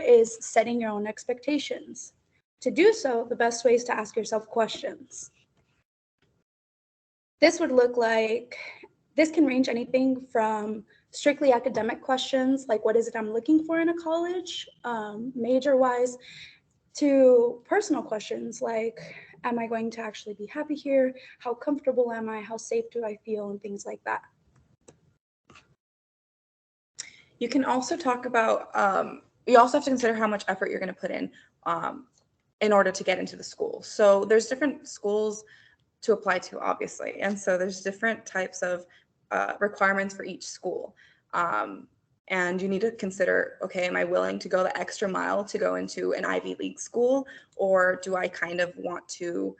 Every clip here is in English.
is setting your own expectations. To do so, the best way is to ask yourself questions. This would look like, this can range anything from strictly academic questions, like what is it I'm looking for in a college, major-wise, to personal questions like, am I going to actually be happy here? How comfortable am I? How safe do I feel? And things like that. You can also talk about, you also have to consider how much effort you're going to put in order to get into the school. So there's different schools to apply to, obviously. And so there's different types of requirements for each school. And you need to consider, okay, am I willing to go the extra mile to go into an Ivy League school? Or do I kind of want to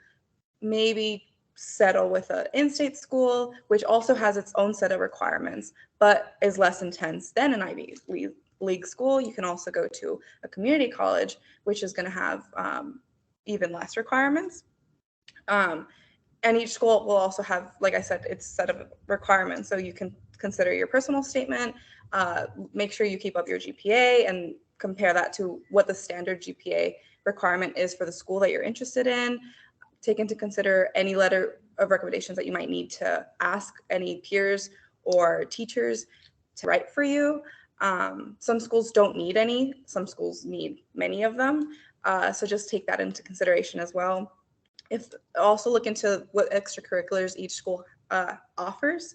maybe settle with an in-state school, which also has its own set of requirements, but is less intense than an Ivy League school? You can also go to a community college, which is going to have even less requirements. And each school will also have, like I said, its set of requirements. So you can consider your personal statement, make sure you keep up your GPA and compare that to what the standard GPA requirement is for the school that you're interested in. Take into consider any letter of recommendations that you might need to ask any peers or teachers to write for you. Some schools don't need any, some schools need many of them. So just take that into consideration as well. Also look into what extracurriculars each school offers.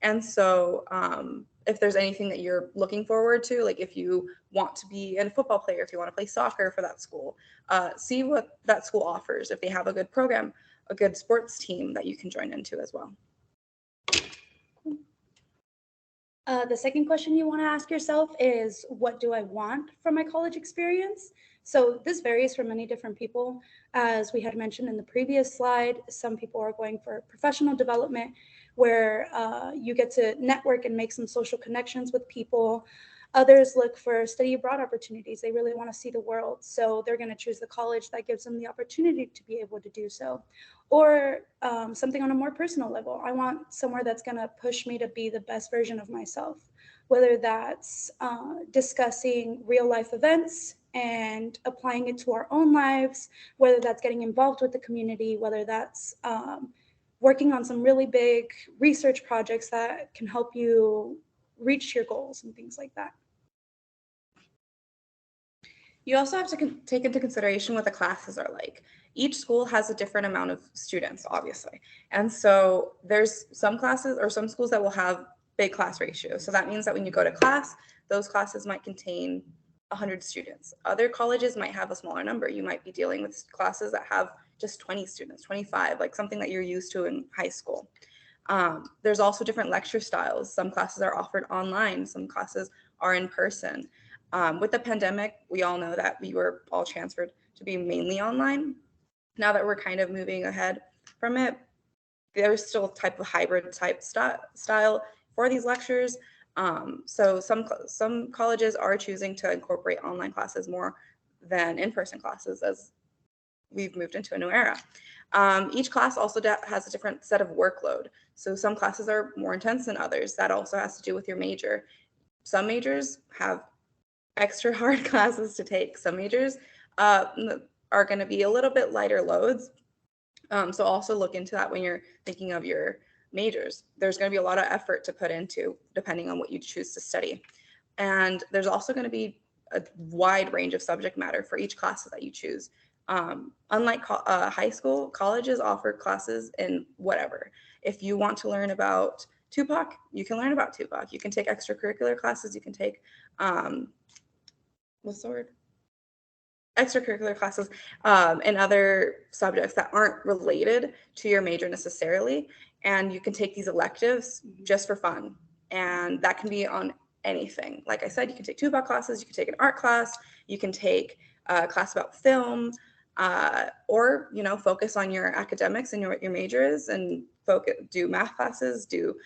And so if there's anything that you're looking forward to, like if you want to be a football player, if you want to play soccer for that school, see what that school offers. If they have a good program, a good sports team that you can join into as well. The second question you want to ask yourself is, what do I want from my college experience? So this varies for many different people. As we had mentioned in the previous slide, some people are going for professional development, where you get to network and make some social connections with people. Others look for study abroad opportunities. They really want to see the world. So they're going to choose the college that gives them the opportunity to be able to do so. Or something on a more personal level. I want somewhere that's going to push me to be the best version of myself, whether that's discussing real life events and applying it to our own lives, whether that's getting involved with the community, whether that's working on some really big research projects that can help you reach your goals and things like that. You also have to take into consideration what the classes are like. Each school has a different amount of students, obviously. And so there's some classes or some schools that will have big class ratios. So that means that when you go to class, those classes might contain 100 students. Other colleges might have a smaller number. You might be dealing with classes that have just 20 students, 25, like something that you're used to in high school. There's also different lecture styles. Some classes are offered online, some classes are in person. With the pandemic, we all know that we were all transferred to be mainly online. Now that we're kind of moving ahead from it, there's still a type of hybrid type style for these lectures. So some colleges are choosing to incorporate online classes more than in-person classes as we've moved into a new era. Each class also has a different set of workload. So some classes are more intense than others. That also has to do with your major. Some majors have extra hard classes to take. Some majors are going to be a little bit lighter loads. So also look into that when you're thinking of your majors. There's going to be a lot of effort to put into depending on what you choose to study. And there's also going to be a wide range of subject matter for each class that you choose. Unlike high school, colleges offer classes in whatever. If you want to learn about Tupac, you can learn about Tupac. You can take extracurricular classes. You can take, what's the word? Extracurricular classes and other subjects that aren't related to your major necessarily. And you can take these electives just for fun. And that can be on anything. Like I said, you can take Tupac classes, you can take an art class, you can take a class about film, or focus on your academics and what your major is, and do math classes, do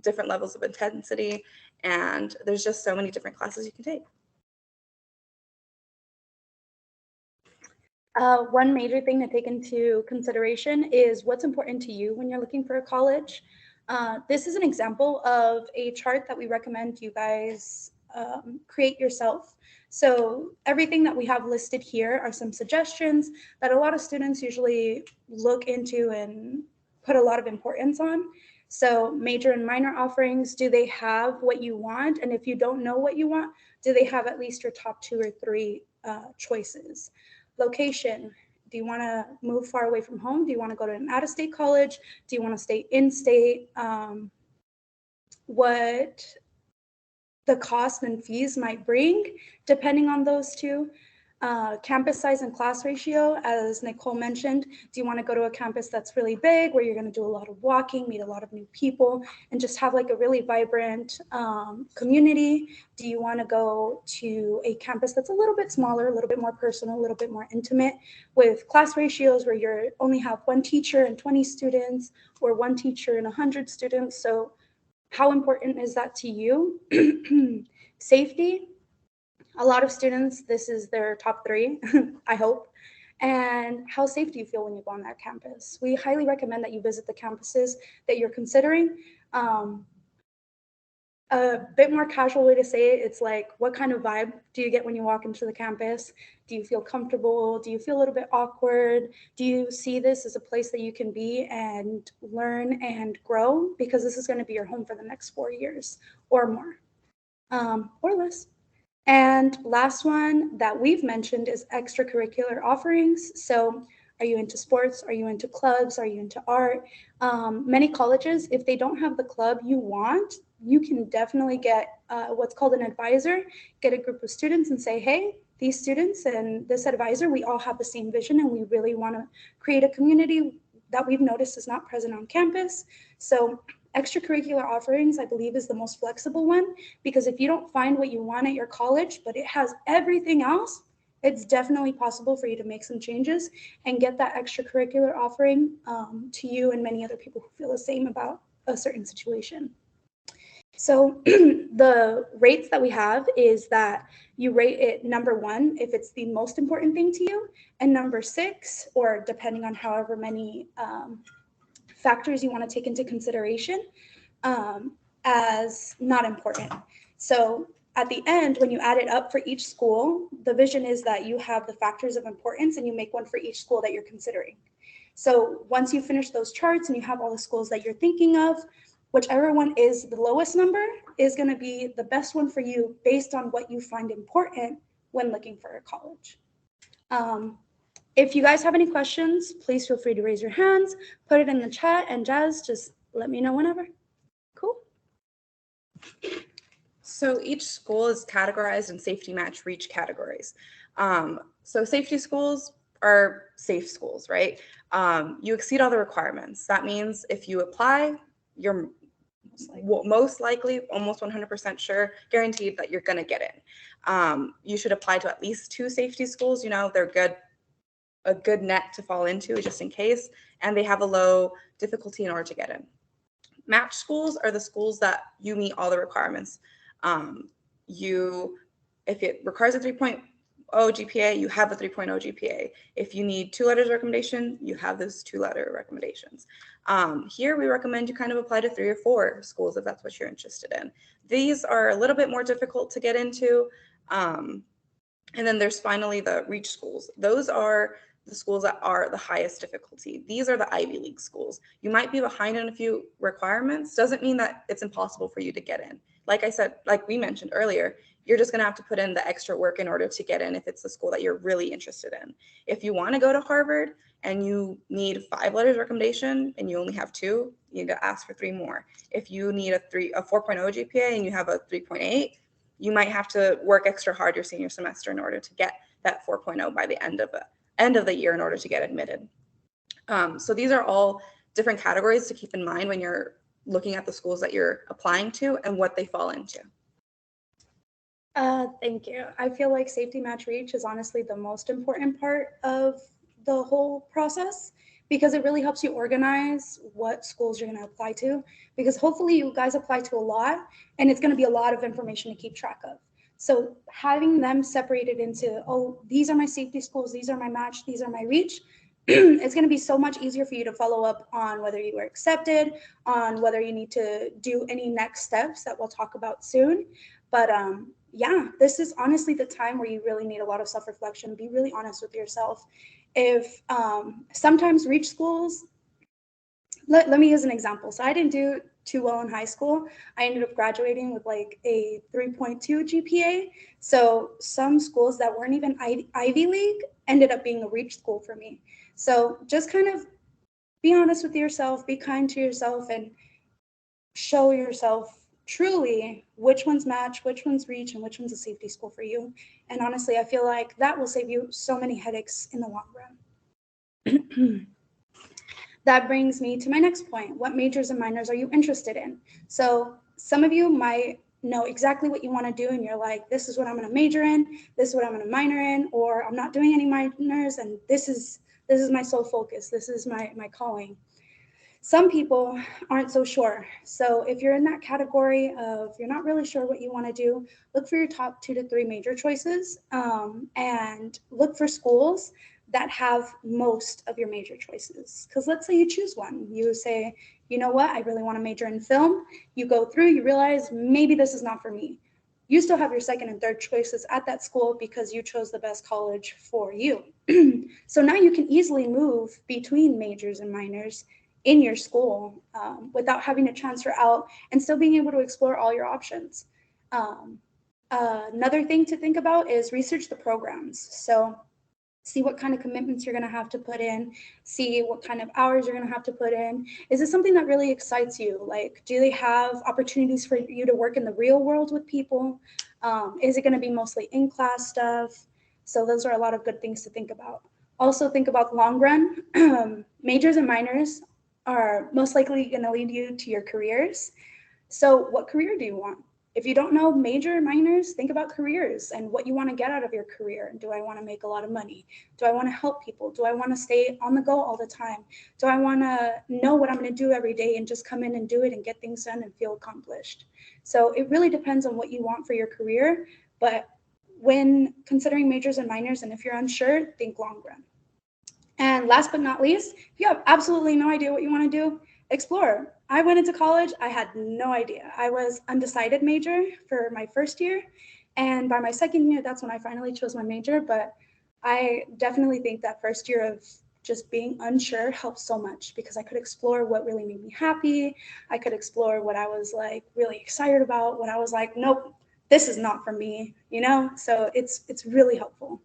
different levels of intensity, and there's just so many different classes you can take. One major thing to take into consideration is what's important to you when you're looking for a college. This is an example of a chart that we recommend you guys create yourself. So everything that we have listed here are some suggestions that a lot of students usually look into and put a lot of importance on. So major and minor offerings, do they have what you want? And if you don't know what you want, do they have at least your top 2 or 3 choices? Location, do you want to move far away from home? Do you want to go to an out-of-state college? Do you want to stay in-state? What the cost and fees might bring, depending on those two. Campus size and class ratio, as Nicole mentioned, do you want to go to a campus that's really big, where you're going to do a lot of walking, meet a lot of new people, and just have like a really vibrant community? Do you want to go to a campus that's a little bit smaller, a little bit more personal, a little bit more intimate, with class ratios where you only have one teacher and 20 students, or one teacher and 100 students? So how important is that to you? Safety. A lot of students, this is their top 3, I hope. And how safe do you feel when you go on that campus? We highly recommend that you visit the campuses that you're considering. A bit more casual way to say it, it's like, what kind of vibe do you get when you walk into the campus? Do you feel comfortable? Do you feel a little bit awkward? Do you see this as a place that you can be and learn and grow? Because this is going to be your home for the next 4 years or more, or less. And last one that we've mentioned is extracurricular offerings. So are you into sports? Are you into clubs? Are you into art? Many colleges, if they don't have the club you want, you can definitely get what's called an advisor, get a group of students and say, hey, these students and this advisor, we all have the same vision, and we really want to create a community that we've noticed is not present on campus. So extracurricular offerings, I believe, is the most flexible one, because if you don't find what you want at your college, but it has everything else, it's definitely possible for you to make some changes and get that extracurricular offering to you and many other people who feel the same about a certain situation. So the rates that we have is that you rate it number 1 if it's the most important thing to you, and number 6, or depending on however many factors you want to take into consideration, as not important. So at the end, when you add it up for each school, the vision is that you have the factors of importance and you make one for each school that you're considering. So once you finish those charts and you have all the schools that you're thinking of, whichever one is the lowest number is going to be the best one for you based on what you find important when looking for a college. If you guys have any questions, please feel free to raise your hands, put it in the chat, and Jazz, just let me know whenever. Cool. So each school is categorized in safety match reach categories. So safety schools are safe schools, right? You exceed all the requirements. That means if you apply, you're most likely, almost 100% sure, guaranteed that you're going to get in. You should apply to at least 2 safety schools. You know, they're a good net to fall into just in case, and they have a low difficulty in order to get in. Match schools are the schools that you meet all the requirements. If it requires a 3.0 GPA, you have a 3.0 GPA. If you need 2 letters of recommendation, you have those 2-letter recommendations. Here we recommend you kind of apply to 3 or 4 schools if that's what you're interested in. These are a little bit more difficult to get into. And then there's finally the reach schools. Those are the schools that are the highest difficulty. These are the Ivy League schools. You might be behind in a few requirements. Doesn't mean that it's impossible for you to get in. Like I said, like we mentioned earlier, you're just going to have to put in the extra work in order to get in if it's the school that you're really interested in. If you want to go to Harvard and you need 5 letters of recommendation and you only have 2, you need to ask for 3 more. If you need a 4.0 GPA and you have a 3.8, you might have to work extra hard your senior semester in order to get that 4.0 by the end of the year in order to get admitted. So these are all different categories to keep in mind when you're looking at the schools that you're applying to and what they fall into. Thank you. I feel like safety match reach is honestly the most important part of the whole process, because it really helps you organize what schools you're going to apply to, because hopefully you guys apply to a lot and it's going to be a lot of information to keep track of. So having them separated into, oh, these are my safety schools, these are my match, these are my reach, it's going to be so much easier for you to follow up on whether you were accepted, on whether you need to do any next steps that we'll talk about soon. But yeah, this is honestly the time where you really need a lot of self-reflection. Be really honest with yourself. If sometimes reach schools, let me use an example. So I didn't do too well in high school. I ended up graduating with like a 3.2 GPA. So some schools that weren't even Ivy League ended up being a reach school for me. So just kind of be honest with yourself, be kind to yourself, and show yourself truly which ones match, which ones reach, and which one's a safety school for you. And honestly, I feel like that will save you so many headaches in the long run. That brings me to my next point. What majors and minors are you interested in? So some of you might know exactly what you want to do, and you're like, this is what I'm going to major in, this is what I'm going to minor in, or I'm not doing any minors, and this is my sole focus, this is my calling. Some people aren't so sure. So if you're in that category of you're not really sure what you want to do, look for your top 2 to 3 major choices, and look for schools that have most of your major choices. Because let's say you choose one. You say, you know what, I really want to major in film. You go through, you realize maybe this is not for me. You still have your second and third choices at that school because you chose the best college for you. So now you can easily move between majors and minors in your school, without having to transfer out and still being able to explore all your options. Um, Another thing to think about is research the programs. So see what kind of commitments you're going to have to put in, see what kind of hours you're going to have to put in. Is it something that really excites you? Like, do they have opportunities for you to work in the real world with people? Is it going to be mostly in-class stuff? So those are a lot of good things to think about. Also think about the long run. Majors and minors are most likely going to lead you to your careers. So what career do you want? If you don't know major and minors, think about careers and what you want to get out of your career. Do I want to make a lot of money? Do I want to help people? Do I want to stay on the go all the time? Do I want to know what I'm going to do every day and just come in and do it and get things done and feel accomplished? So it really depends on what you want for your career. But when considering majors and minors, and if you're unsure, think long run. And last but not least, if you have absolutely no idea what you want to do, explore. I went into college, I had no idea. I was undecided major for my first year. And by my second year, that's when I finally chose my major. But I definitely think that first year of just being unsure helped so much because I could explore what really made me happy. I could explore what I was like really excited about, what I was like, nope, this is not for me, you know? So it's really helpful.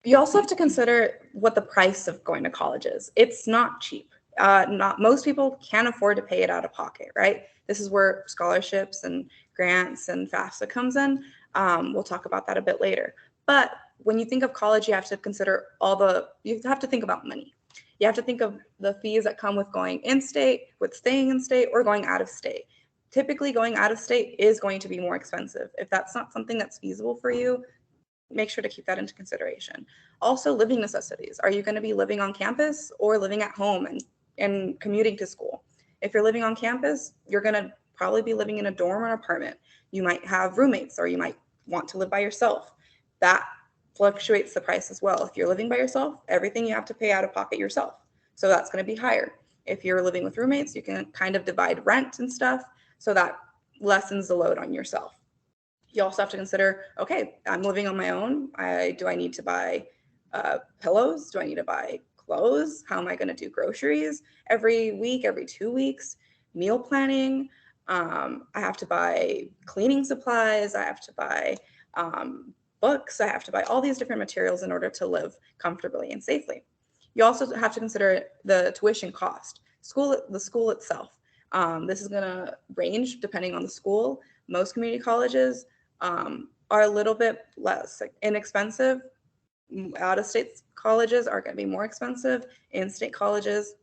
You also have to consider what the price of going to college is. It's not cheap. Not most people can afford to pay it out of pocket, right? This is where scholarships and grants and FAFSA comes in. We'll talk about that a bit later. But when you think of college, you have to consider you have to think about money. You have to think of the fees that come with going in state, with staying in state, or going out of state. Typically, going out of state is going to be more expensive. If that's not something that's feasible for you, make sure to keep that into consideration. Also, living necessities. Are you going to be living on campus or living at home and commuting to school? If you're living on campus, you're going to probably be living in a dorm or an apartment. You might have roommates or you might want to live by yourself. That fluctuates the price as well. If you're living by yourself, everything you have to pay out of pocket yourself. So that's going to be higher. If you're living with roommates, you can kind of divide rent and stuff. So that lessens the load on yourself. You also have to consider, okay, I'm living on my own. Do I need to buy pillows? Do I need to buy clothes? How am I going to do groceries every week, every 2 weeks? Meal planning. I have to buy cleaning supplies. I have to buy books. I have to buy all these different materials in order to live comfortably and safely. You also have to consider the tuition cost. The school itself. This is going to range depending on the school. Most community colleges are a little bit less inexpensive. Out-of-state colleges are going to be more expensive. In-state colleges,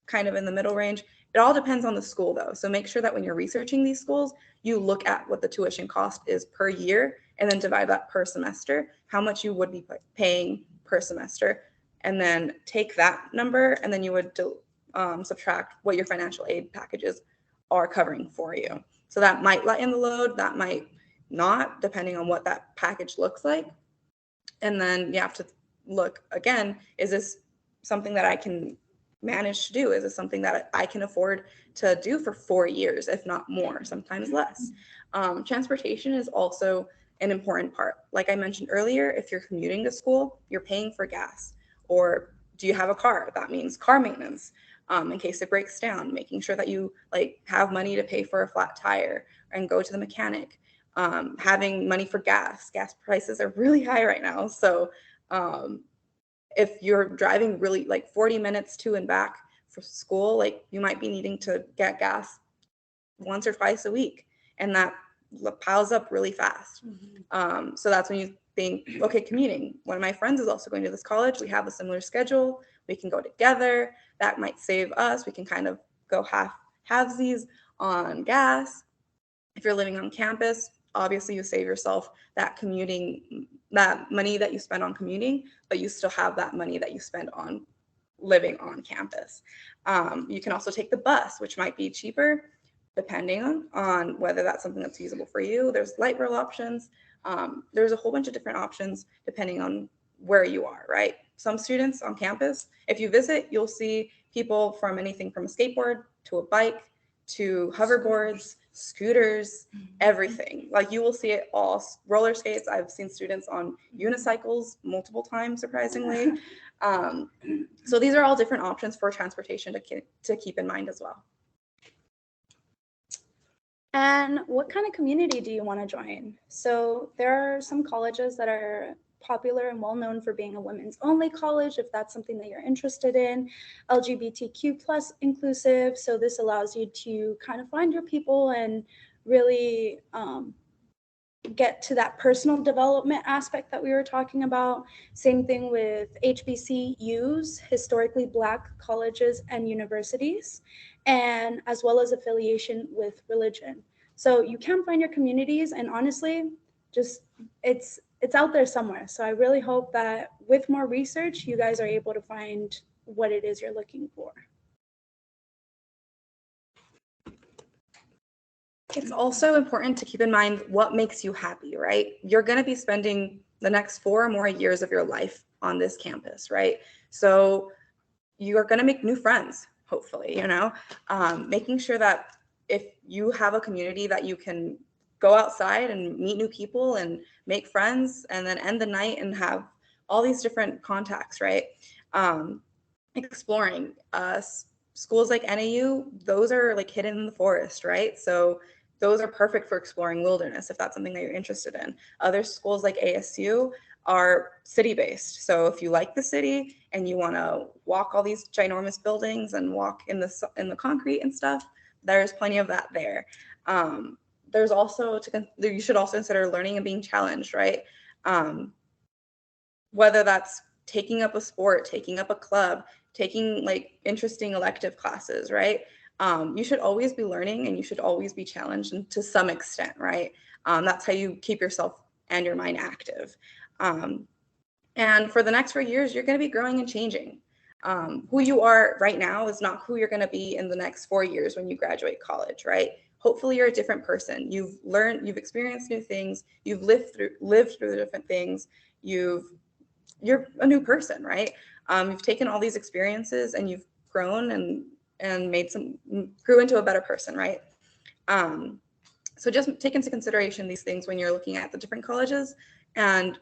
kind of in the middle range. It all depends on the school, though. So make sure that when you're researching these schools, you look at what the tuition cost is per year and then divide that per semester, how much you would be paying per semester. And then take that number and then you would subtract what your financial aid packages are covering for you. So that might lighten the load, that might not, depending on what that package looks like. And then you have to look again, is this something that I can manage to do? Is it something that I can afford to do for 4 years, if not more, sometimes less? Transportation is also an important part. Like I mentioned earlier, if you're commuting to school, you're paying for gas. Or do you have a car? That means car maintenance. In case it breaks down, making sure that you like have money to pay for a flat tire and go to the mechanic. Having money for gas. Gas prices are really high right now. So if you're driving really like 40 minutes to and back for school, like you might be needing to get gas once or twice a week, and that piles up really fast. So that's when you think, okay, commuting. One of my friends is also going to this college. We have a similar schedule. We can go together. That might save us. We can kind of go halvesies on gas. If you're living on campus, obviously you save yourself that commuting, that money that you spend on commuting, but you still have that money that you spend on living on campus. You can also take the bus, which might be cheaper depending on whether that's something that's feasible for you. There's light rail options. There's a whole bunch of different options depending on where you are, right? Some students on campus, if you visit, you'll see people from anything from a skateboard to a bike to hoverboards, scooters, everything. Like you will see it all. Roller skates. I've seen students on unicycles multiple times, surprisingly. So these are all different options for transportation to keep in mind as well. And what kind of community do you want to join? So there are some colleges that are popular and well known for being a women's only college, if that's something that you're interested in. LGBTQ plus inclusive. So this allows you to kind of find your people and really get to that personal development aspect that we were talking about. Same thing with HBCUs, historically Black colleges and universities, and as well as affiliation with religion. So you can find your communities, and honestly, just it's out there somewhere. So I really hope that with more research, you guys are able to find what it is you're looking for. It's also important to keep in mind what makes you happy, right? You're going to be spending the next 4 or more years of your life on this campus, right? So you are going to make new friends, hopefully, making sure that if you have a community that you can go outside and meet new people and make friends and then end the night and have all these different contacts, right? Exploring schools like NAU, those are like hidden in the forest, right? So those are perfect for exploring wilderness if that's something that you're interested in. Other schools like ASU are city-based. So if you like the city and you want to walk all these ginormous buildings and walk in the concrete and stuff, there's plenty of that there. There's also you should also consider learning and being challenged, right? Whether that's taking up a sport, taking up a club, taking like interesting elective classes, right? You should always be learning and you should always be challenged to some extent, right? That's how you keep yourself and your mind active. And for the next 4 years, you're going to be growing and changing. Who you are right now is not who you're going to be in the next 4 years when you graduate college, right? Hopefully you're a different person. You've learned, you've experienced new things, you've lived through the different things, you're a new person, right? You've taken all these experiences and you've grown and grew into a better person, right? So just take into consideration these things when you're looking at the different colleges. And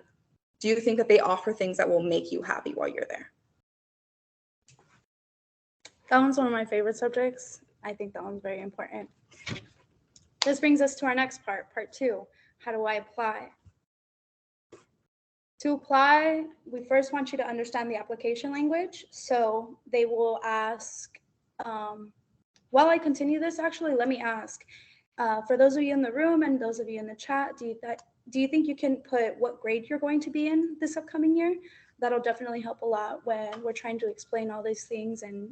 do you think that they offer things that will make you happy while you're there? That one's one of my favorite subjects. I think that one's very important. This brings us to our next part 2. How do I apply? To apply, we first want you to understand the application language. So they will ask, while I continue this, actually, let me ask, for those of you in the room and those of you in the chat, do you think you can put what grade you're going to be in this upcoming year? That'll definitely help a lot when we're trying to explain all these things and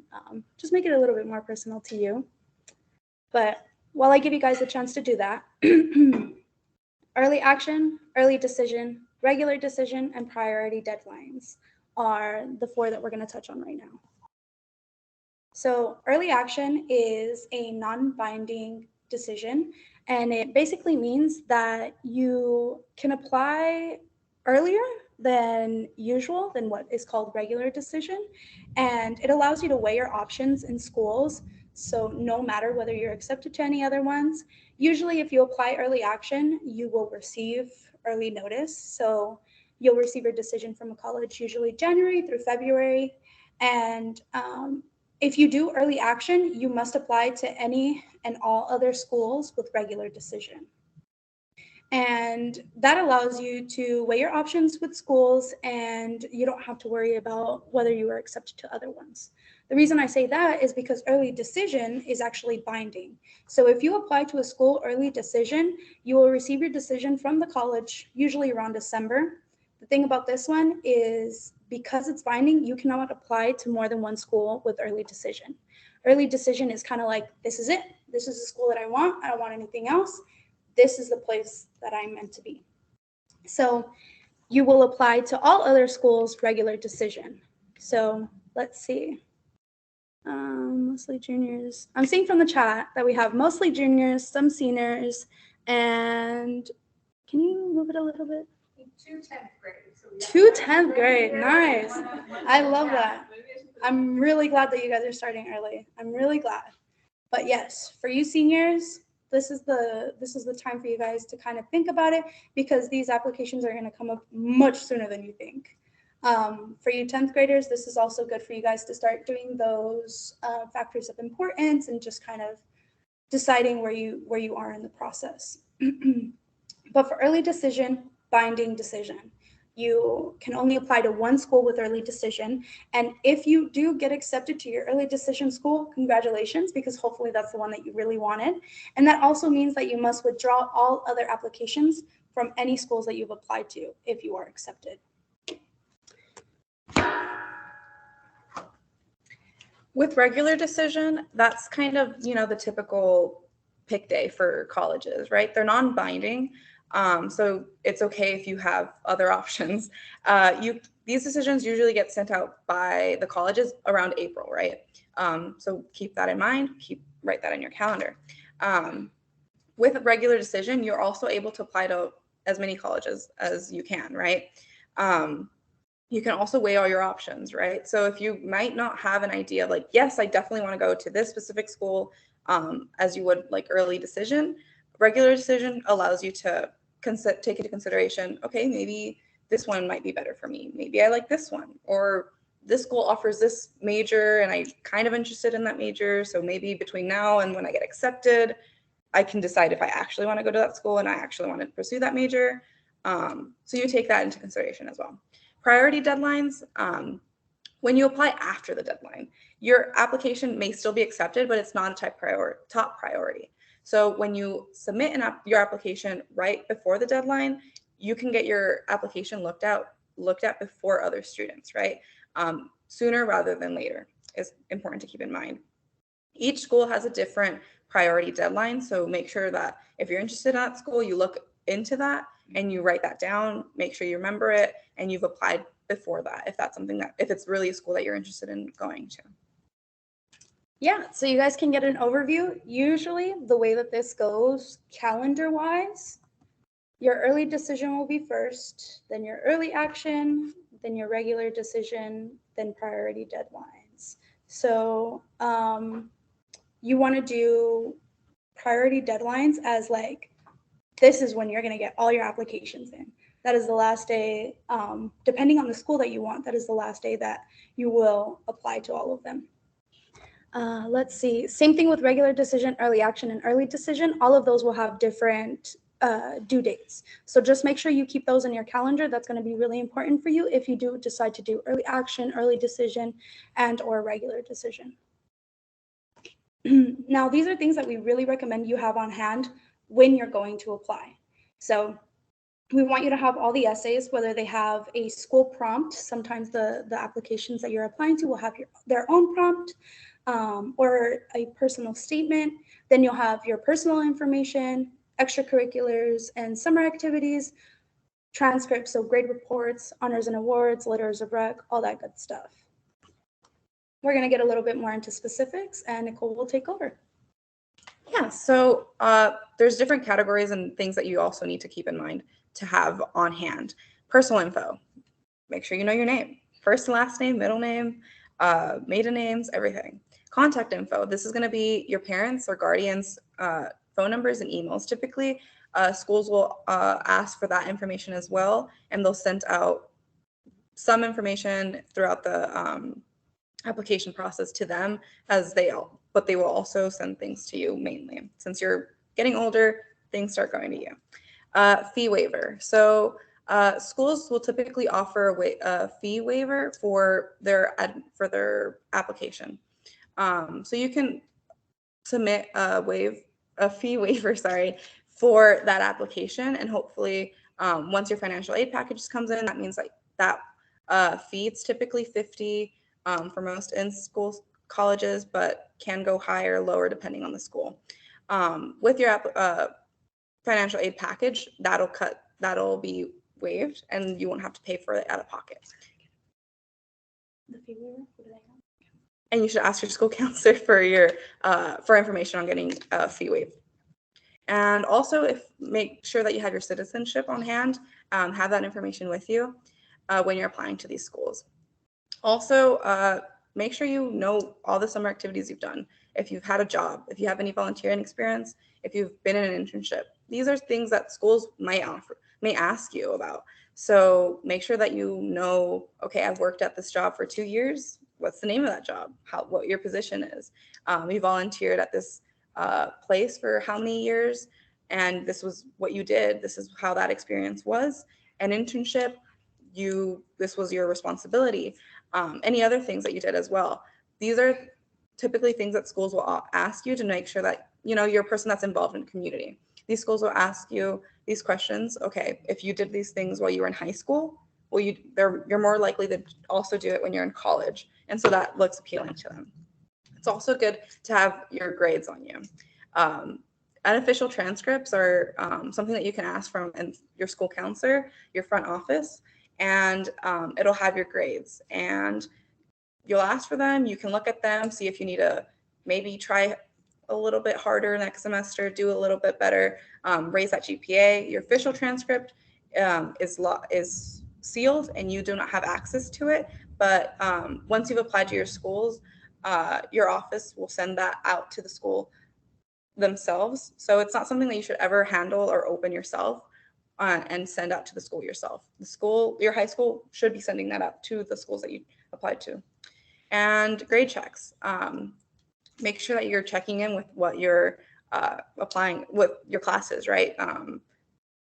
just make it a little bit more personal to you. But while I give you guys a chance to do that, early action, early decision, regular decision, and priority deadlines are the 4 that we're going to touch on right now. So early action is a non-binding decision, and it basically means that you can apply earlier than usual, than what is called regular decision. And it allows you to weigh your options in schools. So no matter whether you're accepted to any other ones, usually if you apply early action, you will receive early notice. So you'll receive your decision from a college usually January through February. And if you do early action, you must apply to any and all other schools with regular decision. And that allows you to weigh your options with schools, and you don't have to worry about whether you are accepted to other ones. The reason I say that is because early decision is actually binding. So if you apply to a school early decision, you will receive your decision from the college usually around December. The thing about this one is because it's binding, you cannot apply to more than one school with early decision. Early decision is kind of like, this is it. This is the school that I want. I don't want anything else. This is the place that I'm meant to be. So you will apply to all other schools regular decision. So let's see. Mostly juniors. I'm seeing from the chat that we have mostly juniors, some seniors, and can you move it a little bit? Two 10th grade. So 2 10th grade. Nice. I love that. I'm really glad that you guys are starting early. I'm really glad. But yes, for you seniors, this is the time for you guys to kind of think about it, because these applications are going to come up much sooner than you think. For you 10th graders, this is also good for you guys to start doing those factors of importance and just kind of deciding where you are in the process. But for early decision, binding decision, you can only apply to one school with early decision. And if you do get accepted to your early decision school, congratulations, because hopefully that's the one that you really wanted. And that also means that you must withdraw all other applications from any schools that you've applied to if you are accepted. With regular decision, that's kind of, the typical pick day for colleges, right? They're non-binding. So it's okay if you have other options. These decisions usually get sent out by the colleges around April, right? So keep that in mind, write that in your calendar. With a regular decision, you're also able to apply to as many colleges as you can, right? You can also weigh all your options, right? So if you might not have an idea of like, yes, I definitely want to go to this specific school, as you would like early decision, regular decision allows you to take into consideration, okay, maybe this one might be better for me. Maybe I like this one, or this school offers this major and I'm kind of interested in that major. So maybe between now and when I get accepted, I can decide if I actually want to go to that school and I actually want to pursue that major. So you take that into consideration as well. Priority deadlines, when you apply after the deadline, your application may still be accepted, but it's not a top priority. So when you submit your application right before the deadline, you can get your application looked at before other students, right? Sooner rather than later is important to keep in mind. Each school has a different priority deadline, so make sure that if you're interested in that school, you look into that and you write that down, make sure you remember it, and you've applied before that if it's really a school that you're interested in going to. Yeah, so you guys can get an overview. Usually the way that this goes calendar-wise, your early decision will be first, then your early action, then your regular decision, then priority deadlines. So you want to do priority deadlines as like, this is when you're going to get all your applications in. That is the last day, depending on the school that you want, that is the last day that you will apply to all of them. Let's see, same thing with regular decision, early action, and early decision. All of those will have different due dates. So just make sure you keep those in your calendar. That's going to be really important for you if you do decide to do early action, early decision, and or regular decision. Now, these are things that we really recommend you have on hand when you're going to apply. So we want you to have all the essays, whether they have a school prompt. Sometimes the applications that you're applying to will have their own prompt, or a personal statement. Then you'll have your personal information, extracurriculars and summer activities, transcripts, so grade reports, honors and awards, letters of rec, all that good stuff. We're going to get a little bit more into specifics, and Nicole will take over. Yeah, so there's different categories and things that you also need to keep in mind to have on hand. Personal info. make sure you know your name, first and last name, middle name, maiden names, everything. Contact info. This is going to be your parents or guardians' phone numbers and emails. Typically, schools will ask for that information as well, and they'll send out some information throughout the application process to them but they will also send things to you mainly. Since you're getting older, things start going to you. Fee waiver. So schools will typically offer a fee waiver for their application. So you can submit a fee waiver, for that application, and hopefully, once your financial aid package comes in, that means like that fee. It's typically $50 for most in-school colleges, but can go higher or lower depending on the school. With your financial aid package, that'll be waived, and you won't have to pay for it out of pocket. The fee waiver, what do they have? And you should ask your school counselor for information on getting a fee waived. And also, make sure that you have your citizenship on hand. Have that information with you when you're applying to these schools. Also, make sure you know all the summer activities you've done. If you've had a job, if you have any volunteering experience, if you've been in an internship, these are things that schools may ask you about. So make sure that you know, okay, I've worked at this job for 2 years. What's the name of that job? What your position is? You volunteered at this place for how many years? And this was what you did. This is how that experience was. An internship, this was your responsibility. Any other things that you did as well. These are typically things that schools will ask you to make sure that you're a person that's involved in the community. These schools will ask you these questions. Okay, if you did these things while you were in high school, well, you're more likely to also do it when you're in college, and so that looks appealing to them. It's also good to have your grades on you. Unofficial transcripts are something that you can ask from your school counselor, your front office, and it'll have your grades. And you'll ask for them. You can look at them, see if you need to maybe try a little bit harder next semester, do a little bit better, raise that GPA. Your official transcript is sealed, and you do not have access to it. But once you've applied to your schools, your office will send that out to the school themselves. So it's not something that you should ever handle or open yourself and send out to the school yourself. Your high school should be sending that out to the schools that you applied to. And grade checks. Make sure that you're checking in with what you're applying with your classes, right?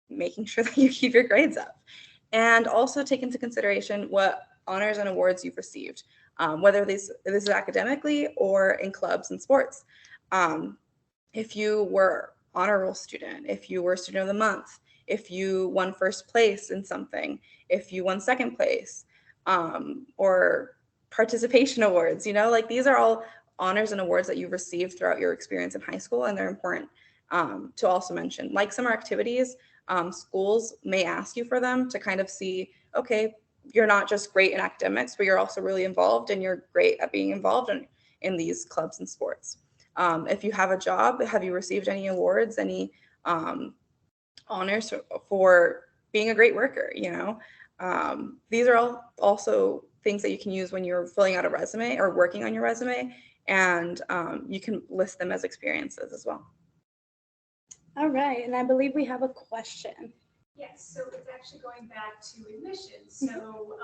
Making sure that you keep your grades up. And also take into consideration what honors and awards you've received, whether this is academically or in clubs and sports. If you were honor roll student, if you were student of the month, if you won first place in something, if you won second place, or participation awards, these are all honors and awards that you've received throughout your experience in high school, and they're important to also mention. Like summer activities, schools may ask you for them to kind of see, okay, you're not just great in academics, but you're also really involved, and you're great at being involved in these clubs and sports. If you have a job, have you received any awards, any honors for being a great worker? These are all also things that you can use when you're filling out a resume or working on your resume, and you can list them as experiences as well. All right, and I believe we have a question. Yes, so it's actually going back to admissions. So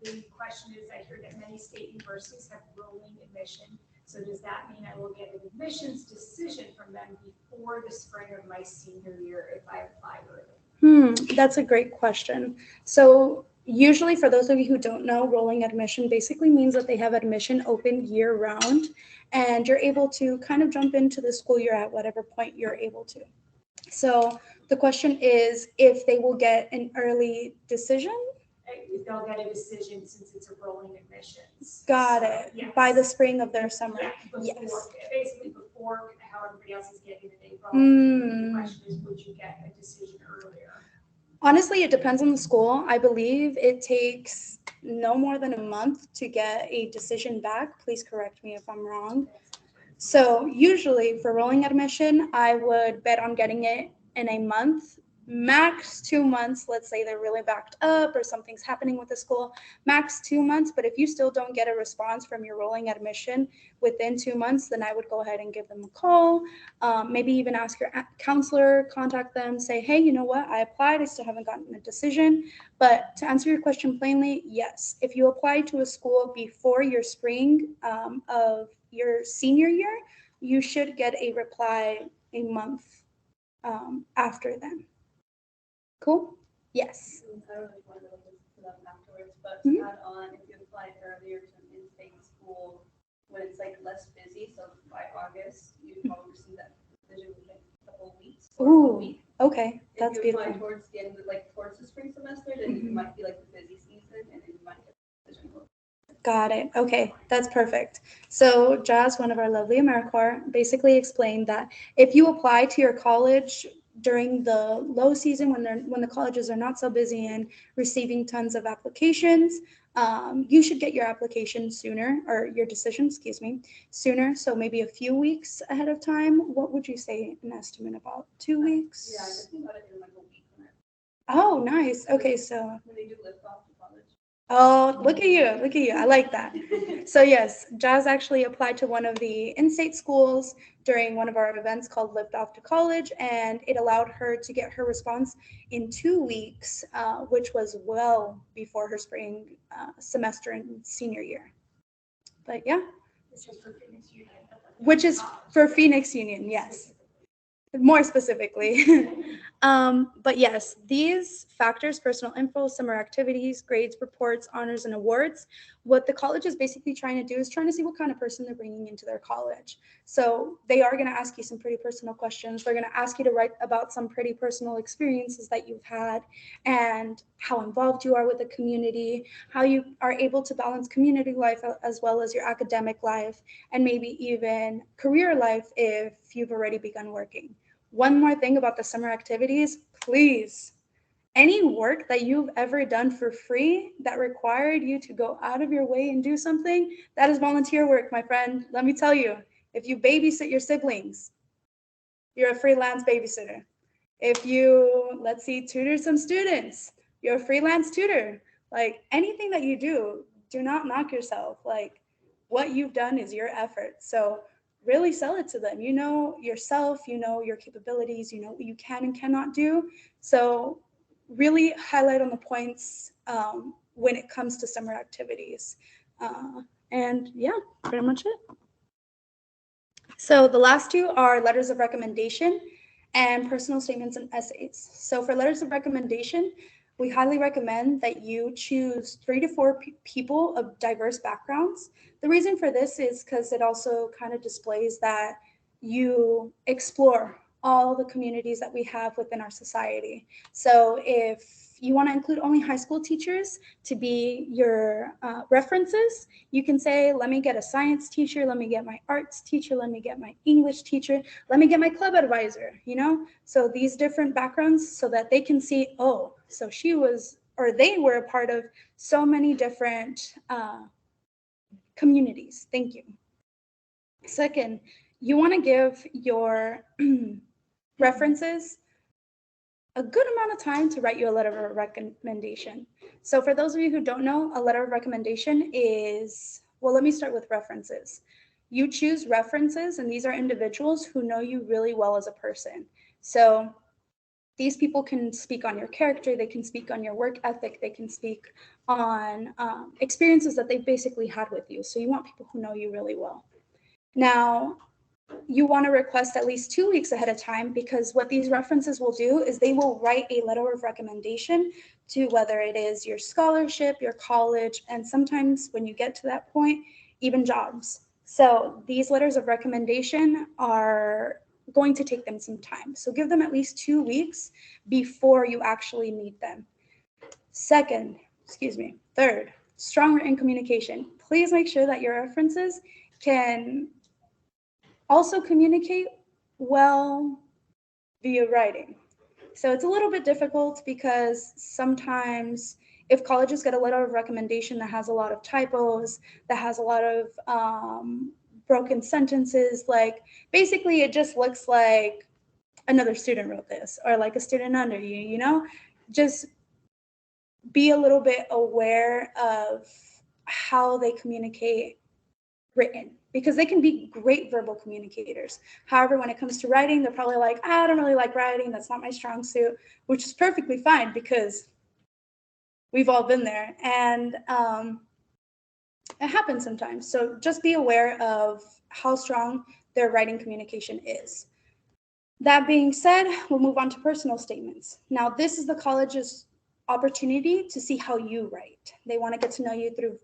the question is, I hear that many state universities have rolling admission. So does that mean I will get an admissions decision from them before the spring of my senior year if I apply early? That's a great question. So usually, for those of you who don't know, rolling admission basically means that they have admission open year round, and you're able to kind of jump into the school year at whatever point you're able to. So the question is if they will get an early decision. They'll get a decision since it's a rolling admissions. Got So, it. yes. By the spring of their summer. Yeah, before, Yes. basically before how everybody else is getting it in April. Mm. The question is, would you get a decision earlier? Honestly, it depends on the school. I believe it takes no more than a month to get a decision back. Please correct me if I'm wrong. So usually for rolling admission, I would bet on getting it in a month, max 2 months. Let's say they're really backed up or something's happening with the school, max 2 months. But if you still don't get a response from your rolling admission within 2 months, then I would go ahead and give them a call. Maybe even ask your counselor, contact them, say, hey, you know what? I applied. I still haven't gotten a decision. But to answer your question plainly, yes. If you apply to a school before your spring of your senior year, you should get a reply a month after then. Cool? Yes. I don't know if you want to look into them afterwards, but Mhm. to add on, if you apply earlier to an in-state school, when it's like less busy, so by August, you'd probably receive that decision within a couple of weeks or a Ooh, week. okay. That's If you apply beautiful. towards the end of, like, towards the spring semester, then it Mhm. might be like the busy season, and then you might get the decision. Got it. Okay, that's perfect. So Jazz, one of our lovely AmeriCorps, basically explained that if you apply to your college during the low season when the colleges are not so busy and receiving tons of applications, you should get your application sooner, or your decision, excuse me, sooner. So maybe a few weeks ahead of time. What would you say an estimate about? 2 weeks? Yeah, I just think about it in like a week when Oh, nice. Okay, so they do lift off to college. oh, look at you. Look at you. I like that. So yes, Jazz actually applied to one of the in-state schools during one of our events called Lift Off to College, and it allowed her to get her response in 2 weeks, which was well before her spring semester in senior year. But yeah, This is for Phoenix Union. which is for Phoenix Union, yes. More specifically. But yes, these factors, personal info, summer activities, grades, reports, honors, and awards, what the college is basically trying to do is trying to see what kind of person they're bringing into their college. So they are going to ask you some pretty personal questions. They're going to ask you to write about some pretty personal experiences that you've had and how involved you are with the community, how you are able to balance community life as well as your academic life, and maybe even career life if you've already begun working. One more thing about the summer activities, please. Any work that you've ever done for free that required you to go out of your way and do something, that is volunteer work, my friend. Let me tell you, if you babysit your siblings, you're a freelance babysitter. If you, let's see, tutor some students, you're a freelance tutor. Like anything that you do not knock yourself. Like what you've done is your effort. So really sell it to them. You know yourself, you know your capabilities, you know what you can and cannot do. So really highlight on the points when it comes to summer activities. And yeah, pretty much it. So the last two are letters of recommendation and personal statements and essays. So for letters of recommendation, we highly recommend that you choose 3 to 4 people of diverse backgrounds. The reason for this is because it also kind of displays that you explore all the communities that we have within our society. So if you want to include only high school teachers to be your references, you can say, let me get a science teacher, let me get my arts teacher, let me get my English teacher, let me get my club advisor, you know? So these different backgrounds so that they can see, oh, so she was, or they were a part of so many different communities. Thank you. Second, you want to give your references a good amount of time to write you a letter of recommendation. So for those of you who don't know, a letter of recommendation is, well, let me start with references. You choose references, and these are individuals who know you really well as a person. So these people can speak on your character, they can speak on your work ethic, they can speak on experiences that they've basically had with you. So you want people who know you really well. Now, you want to request at least 2 weeks ahead of time, because what these references will do is they will write a letter of recommendation to whether it is your scholarship, your college, and sometimes when you get to that point, even jobs. So these letters of recommendation are going to take them some time. So give them at least 2 weeks before you actually meet them. Third, strong written communication. Please make sure that your references can also communicate well via writing. So it's a little bit difficult because sometimes if colleges get a letter of recommendation that has a lot of typos, that has a lot of broken sentences, like basically it just looks like another student wrote this, or like a student under you, just be a little bit aware of how they communicate written, because they can be great verbal communicators. However, when it comes to writing, they're probably like, I don't really like writing. That's not my strong suit, which is perfectly fine because we've all been there. And it happens sometimes. So just be aware of how strong their writing communication is. That being said, we'll move on to personal statements. Now, this is the college's opportunity to see how you write. They want to get to know you through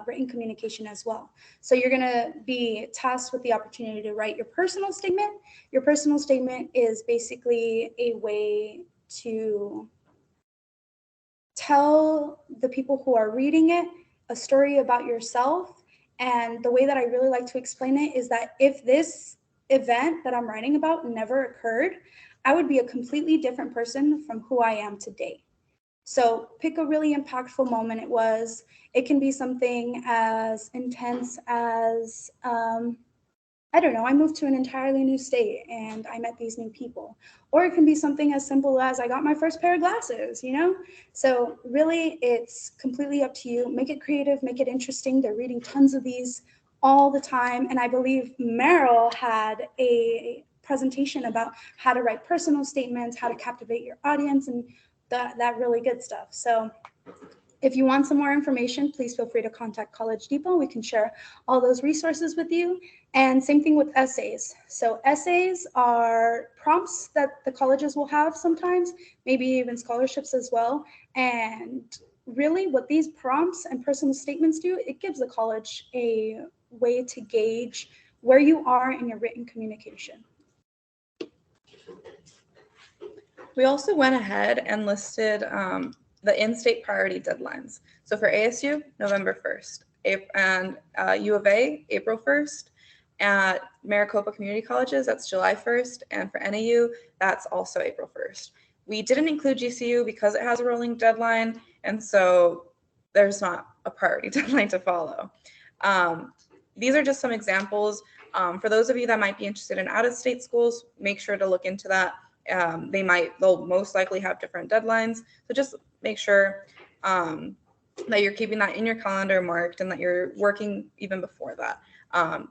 written communication as well. So you're going to be tasked with the opportunity to write your personal statement. Your personal statement is basically a way to tell the people who are reading it a story about yourself. And the way that I really like to explain it is that if this event that I'm writing about never occurred, I would be a completely different person from who I am today. So pick a really impactful moment it was. It can be something as intense as, I don't know, I moved to an entirely new state and I met these new people. Or it can be something as simple as I got my first pair of glasses, So really, it's completely up to you. Make it creative, make it interesting. They're reading tons of these all the time. And I believe Meryl had a presentation about how to write personal statements, how to captivate your audience, and that really good stuff. So if you want some more information, please feel free to contact College Depot. We can share all those resources with you. And same thing with essays. So essays are prompts that the colleges will have sometimes, maybe even scholarships as well. And really what these prompts and personal statements do, it gives the college a way to gauge where you are in your written communication. We also went ahead and listed the in-state priority deadlines. So for ASU, November 1st, and U of A, April 1st. At Maricopa Community Colleges, that's July 1st. And for NAU, that's also April 1st. We didn't include GCU because it has a rolling deadline, and so there's not a priority deadline to follow. These are just some examples. For those of you that might be interested in out-of-state schools, make sure to look into that. They'll most likely have different deadlines. So just make sure that you're keeping that in your calendar marked and that you're working even before that.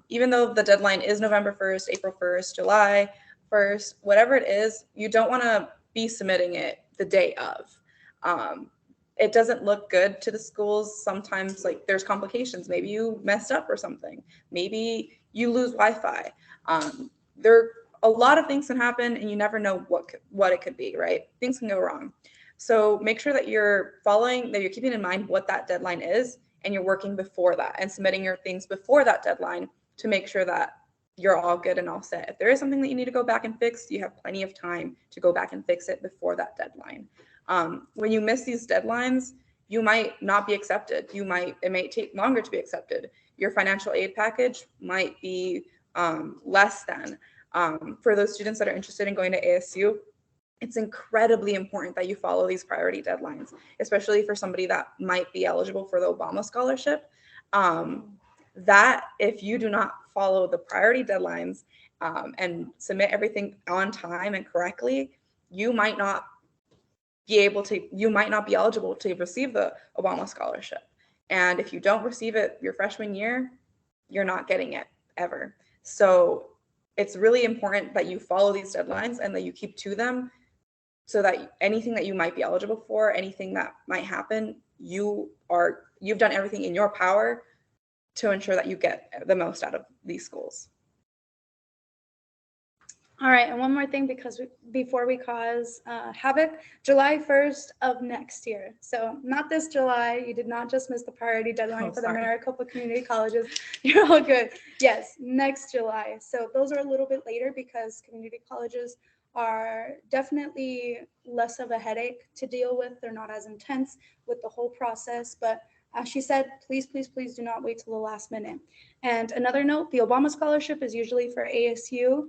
Even though the deadline is November 1st, April 1st, July 1st, whatever it is, you don't want to be submitting it the day of. It doesn't look good to the schools. Sometimes like there's complications. Maybe you messed up or something. Maybe you lose Wi-Fi. A lot of things can happen and you never know what it could be, right? Things can go wrong. So make sure that you're keeping in mind what that deadline is and you're working before that and submitting your things before that deadline to make sure that you're all good and all set. If there is something that you need to go back and fix, you have plenty of time to go back and fix it before that deadline. When you miss these deadlines, you might not be accepted. It may take longer to be accepted. Your financial aid package might be less than. For those students that are interested in going to ASU, it's incredibly important that you follow these priority deadlines, especially for somebody that might be eligible for the Obama scholarship. That if you do not follow the priority deadlines and submit everything on time and correctly, you might not be eligible to receive the Obama scholarship. And if you don't receive it your freshman year, you're not getting it ever. So it's really important that you follow these deadlines and that you keep to them so that anything that you might be eligible for, anything that might happen, you've done everything in your power to ensure that you get the most out of these schools. All right, and one more thing, before we cause havoc, July 1st of next year. So not this July. You did not just miss the priority deadline for the Maricopa Community Colleges. You're all good. Yes, next July. So those are a little bit later because community colleges are definitely less of a headache to deal with. They're not as intense with the whole process, but as she said, please, please, please do not wait till the last minute. And another note, the Obama Scholarship is usually for ASU,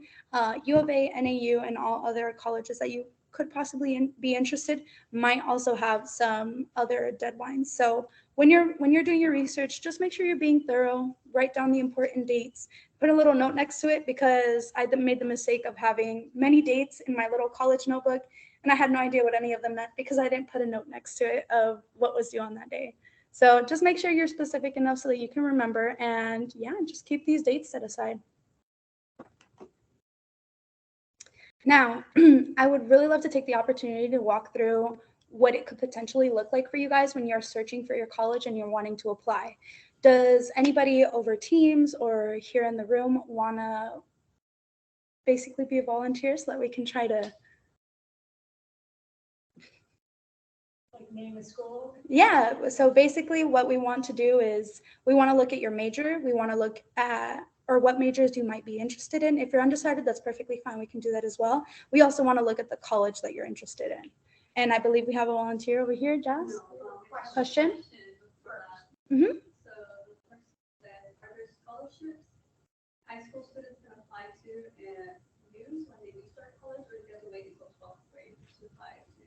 U of A, NAU, and all other colleges that you could possibly be interested might also have some other deadlines. So when you're doing your research, just make sure you're being thorough, write down the important dates, put a little note next to it, because I made the mistake of having many dates in my little college notebook, and I had no idea what any of them meant because I didn't put a note next to it of what was due on that day. So just make sure you're specific enough so that you can remember, and yeah, just keep these dates set aside. Now, I would really love to take the opportunity to walk through what it could potentially look like for you guys when you're searching for your college and you're wanting to apply. Does anybody over Teams or here in the room want to basically be a volunteer so that we can try to... Like name a school? Yeah, so basically what we want to do is we want to look at your major. We want to look at, or what majors you might be interested in. If you're undecided, that's perfectly fine. We can do that as well. We also want to look at the college that you're interested in. And I believe we have a volunteer over here, Jazz. Question? Mm-hmm. So the question that are there scholarships high school students can apply to and use when they do start college, or do they have to wait until 12th grade to apply to?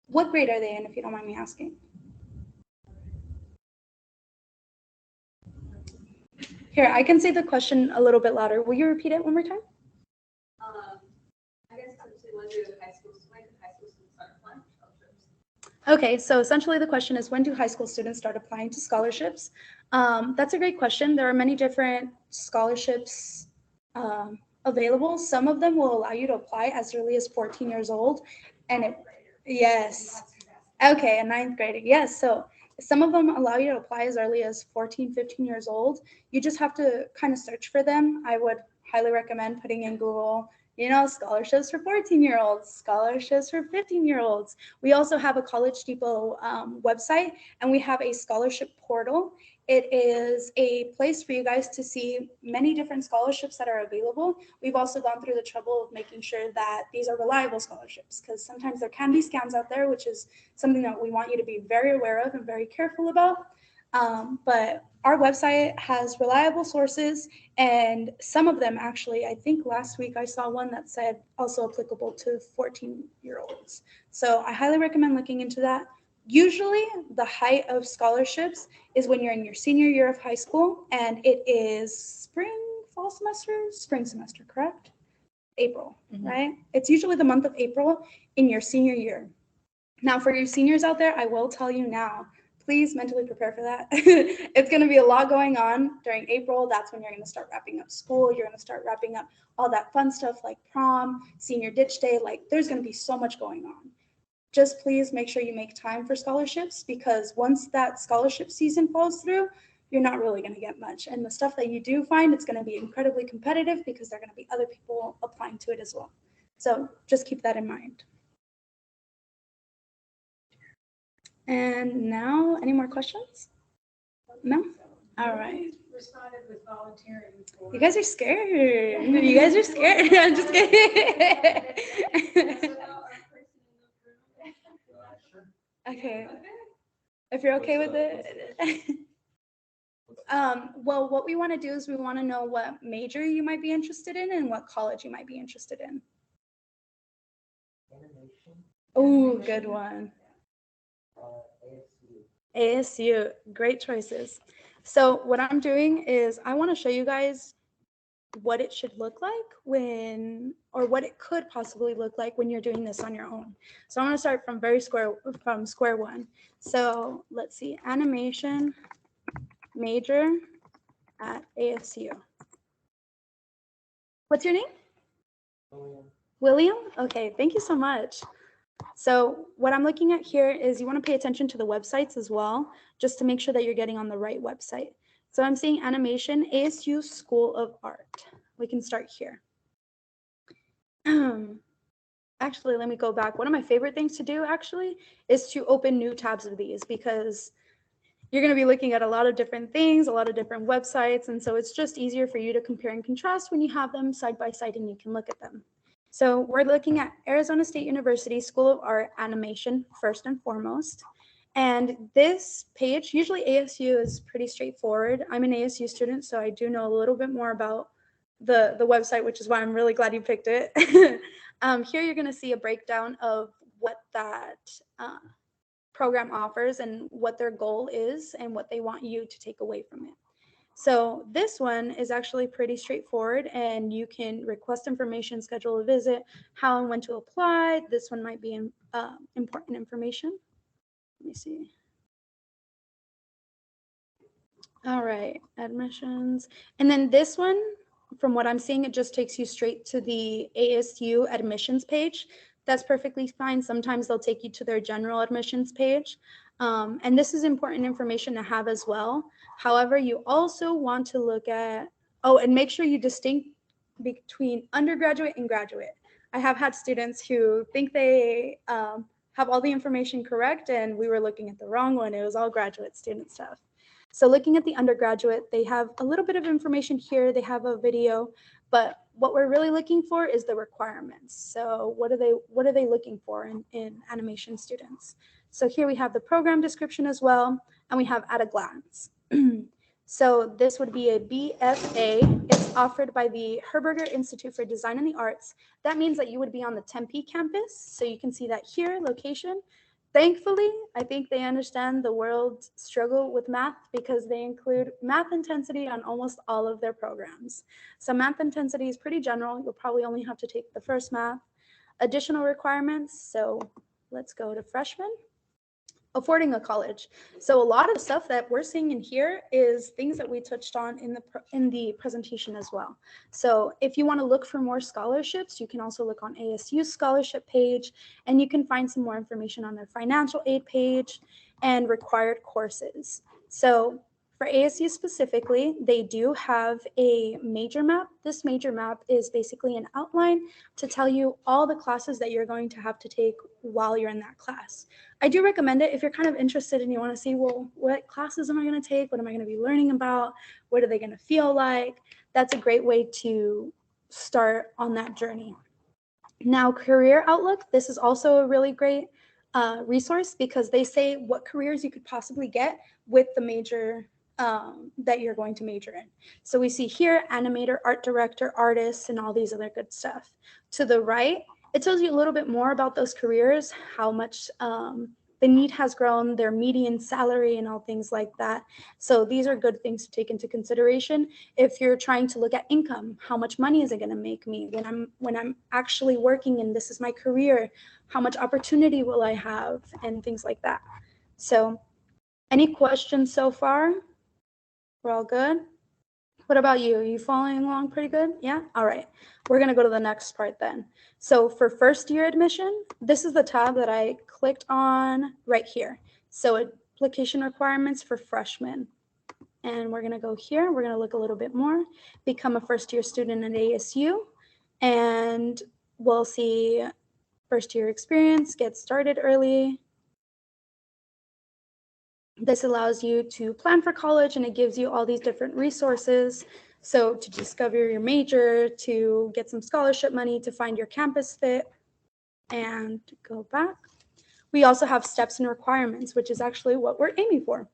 What grade are they in, if you don't mind me asking? Here, I can say the question a little bit louder. Will you repeat it one more time? I guess essentially when do high school students start applying for scholarships? Okay, so essentially the question is, when do high school students start applying to scholarships? That's a great question. There are many different scholarships available. Some of them will allow you to apply as early as 14 years old. And it, yes. Okay, a ninth grader. Yes, so some of them allow you to apply as early as 14, 15 years old. You just have to kind of search for them. I would highly recommend putting in Google, scholarships for 14-year-olds, scholarships for 15-year-olds. We also have a College Depot website, and we have a scholarship portal. It is a place for you guys to see many different scholarships that are available. We've also gone through the trouble of making sure that these are reliable scholarships, because sometimes there can be scams out there, which is something that we want you to be very aware of and very careful about. But our website has reliable sources, and some of them actually, I think last week I saw one that said also applicable to 14-year-olds. So I highly recommend looking into that. Usually the height of scholarships is when you're in your senior year of high school, and it is spring semester, correct? April, right? It's usually the month of April in your senior year. Now, for your seniors out there, I will tell you now, please mentally prepare for that. It's going to be a lot going on during April. That's when you're going to start wrapping up school. You're going to start wrapping up all that fun stuff like prom, senior ditch day. Like, there's going to be so much going on. Just please make sure you make time for scholarships, because once that scholarship season falls through, you're not really going to get much. And the stuff that you do find, it's going to be incredibly competitive because there are going to be other people applying to it as well. So just keep that in mind. And now, any more questions? No? All right. Responded with volunteering. You guys are scared. You guys are scared. I'm just kidding. Okay. If you're okay with it. Well, what we want to do is we want to know what major you might be interested in and what college you might be interested in. Oh, good one. ASU, great choices. So what I'm doing is I want to show you guys what it should look like or what it could possibly look like when you're doing this on your own. So I'm going to start from square one. So let's see, animation major at ASU. What's your name? William? Okay, thank you so much. So what I'm looking at here is you want to pay attention to the websites as well, just to make sure that you're getting on the right website. So I'm seeing animation, ASU School of Art. We can start here. Actually, let me go back. One of my favorite things to do actually is to open new tabs of these, because you're going to be looking at a lot of different things, a lot of different websites. And so it's just easier for you to compare and contrast when you have them side by side and you can look at them. So we're looking at Arizona State University School of Art Animation first and foremost. And this page, usually ASU is pretty straightforward. I'm an ASU student, so I do know a little bit more about the website, which is why I'm really glad you picked it. Here you're going to see a breakdown of what that program offers and what their goal is and what they want you to take away from it. So this one is actually pretty straightforward, and you can request information, schedule a visit, how and when to apply. This one might be important information. Let me see. All right, admissions. And then this one, from what I'm seeing, it just takes you straight to the ASU admissions page. That's perfectly fine. Sometimes they'll take you to their general admissions page. And this is important information to have as well. However, you also want to look at, oh, and make sure you distinct between undergraduate and graduate. I have had students who think they have all the information correct, and we were looking at the wrong one. It was all graduate student stuff. So looking at the undergraduate, they have a little bit of information here. They have a video, but what we're really looking for is the requirements. So what are they looking for in animation students? So here we have the program description as well, and we have at a glance. So this would be a BFA. It's offered by the Herberger Institute for Design and the Arts. That means that you would be on the Tempe campus. So you can see that here, location. Thankfully, I think they understand the world's struggle with math because they include math intensity on almost all of their programs. So math intensity is pretty general. You'll probably only have to take the first math. Additional requirements, so let's go to freshmen. Affording a college. So a lot of the stuff that we're seeing in here is things that we touched on in the presentation as well. So if you want to look for more scholarships, you can also look on ASU's scholarship page, and you can find some more information on their financial aid page and required courses. So for ASU specifically, they do have a major map. This major map is basically an outline to tell you all the classes that you're going to have to take while you're in that class. I do recommend it if you're kind of interested and you want to see, well, what classes am I going to take? What am I going to be learning about? What are they going to feel like? That's a great way to start on that journey. Now, Career Outlook, this is also a really great resource because they say what careers you could possibly get with the major that you're going to major in. So we see here, animator, art director, artist, and all these other good stuff. To the right, it tells you a little bit more about those careers, how much the need has grown, their median salary, and all things like that. So these are good things to take into consideration if you're trying to look at income. How much money is it going to make me when I'm actually working and this is my career? How much opportunity will I have, and things like that. So any questions so far? We're all good? What about you? Are you following along pretty good? Yeah? All right. We're going to go to the next part then. So for first year admission, this is the tab that I clicked on right here. So application requirements for freshmen. And we're going to go here. We're going to look a little bit more. Become a first year student at ASU. And we'll see first year experience, get started early. This allows you to plan for college, and it gives you all these different resources. So to discover your major, to get some scholarship money, to find your campus fit, and go back. We also have steps and requirements, which is actually what we're aiming for.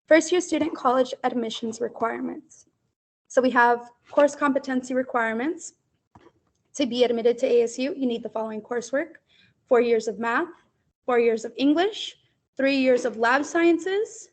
First year student college admissions requirements. So we have course competency requirements. To be admitted to ASU, you need the following coursework: 4 years of math, 4 years of English, 3 years of lab sciences,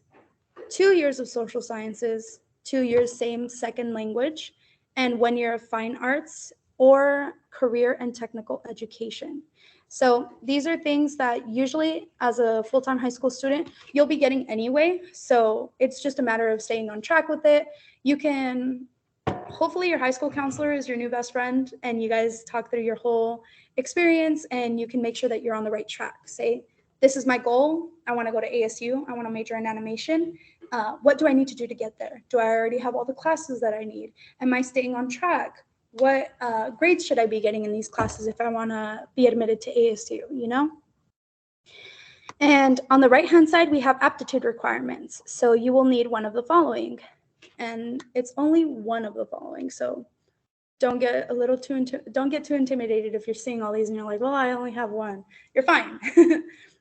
2 years of social sciences, 2 years same second language, and 1 year of fine arts or career and technical education. So these are things that usually as a full-time high school student, you'll be getting anyway. So it's just a matter of staying on track with it. You can, hopefully your high school counselor is your new best friend and you guys talk through your whole experience and you can make sure that you're on the right track. Say, this is my goal. I want to go to ASU. I want to major in animation. What do I need to do to get there? Do I already have all the classes that I need? Am I staying on track? What grades should I be getting in these classes if I want to be admitted to ASU, you know? And on the right-hand side, we have aptitude requirements. So you will need one of the following. And it's only one of the following. So don't get too intimidated if you're seeing all these and you're like, well, I only have one. You're fine.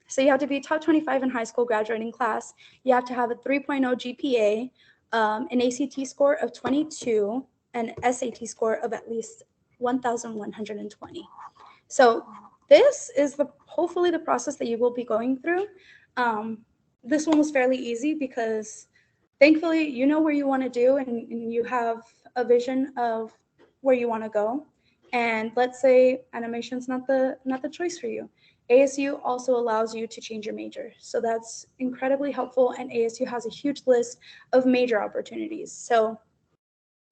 So you have to be top 25 in high school graduating class. You have to have a 3.0 GPA, an ACT score of 22, and SAT score of at least 1,120. So this is hopefully the process that you will be going through. This one was fairly easy because thankfully you know where you want to do, and you have a vision of where you want to go. And let's say animation's not the choice for you. ASU also allows you to change your major. So that's incredibly helpful, and ASU has a huge list of major opportunities. So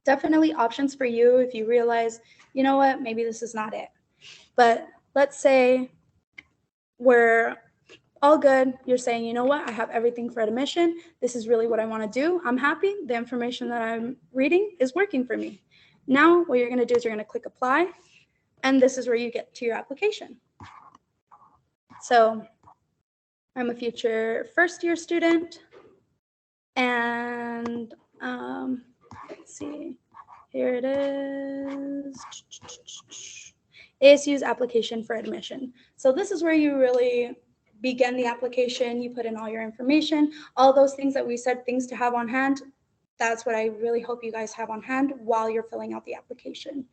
definitely options for you if you realize, you know what, maybe this is not it. But let's say we're all good. You're saying, you know what, I have everything for admission. This is really what I want to do. I'm happy. The information that I'm reading is working for me. Now, what you're going to do is you're going to click apply, and this is where you get to your application. So I'm a future first-year student, and let's see, here it is. ASU's application for admission. So this is where you really begin the application. You put in all your information, all those things that we said, things to have on hand. That's what I really hope you guys have on hand while you're filling out the application.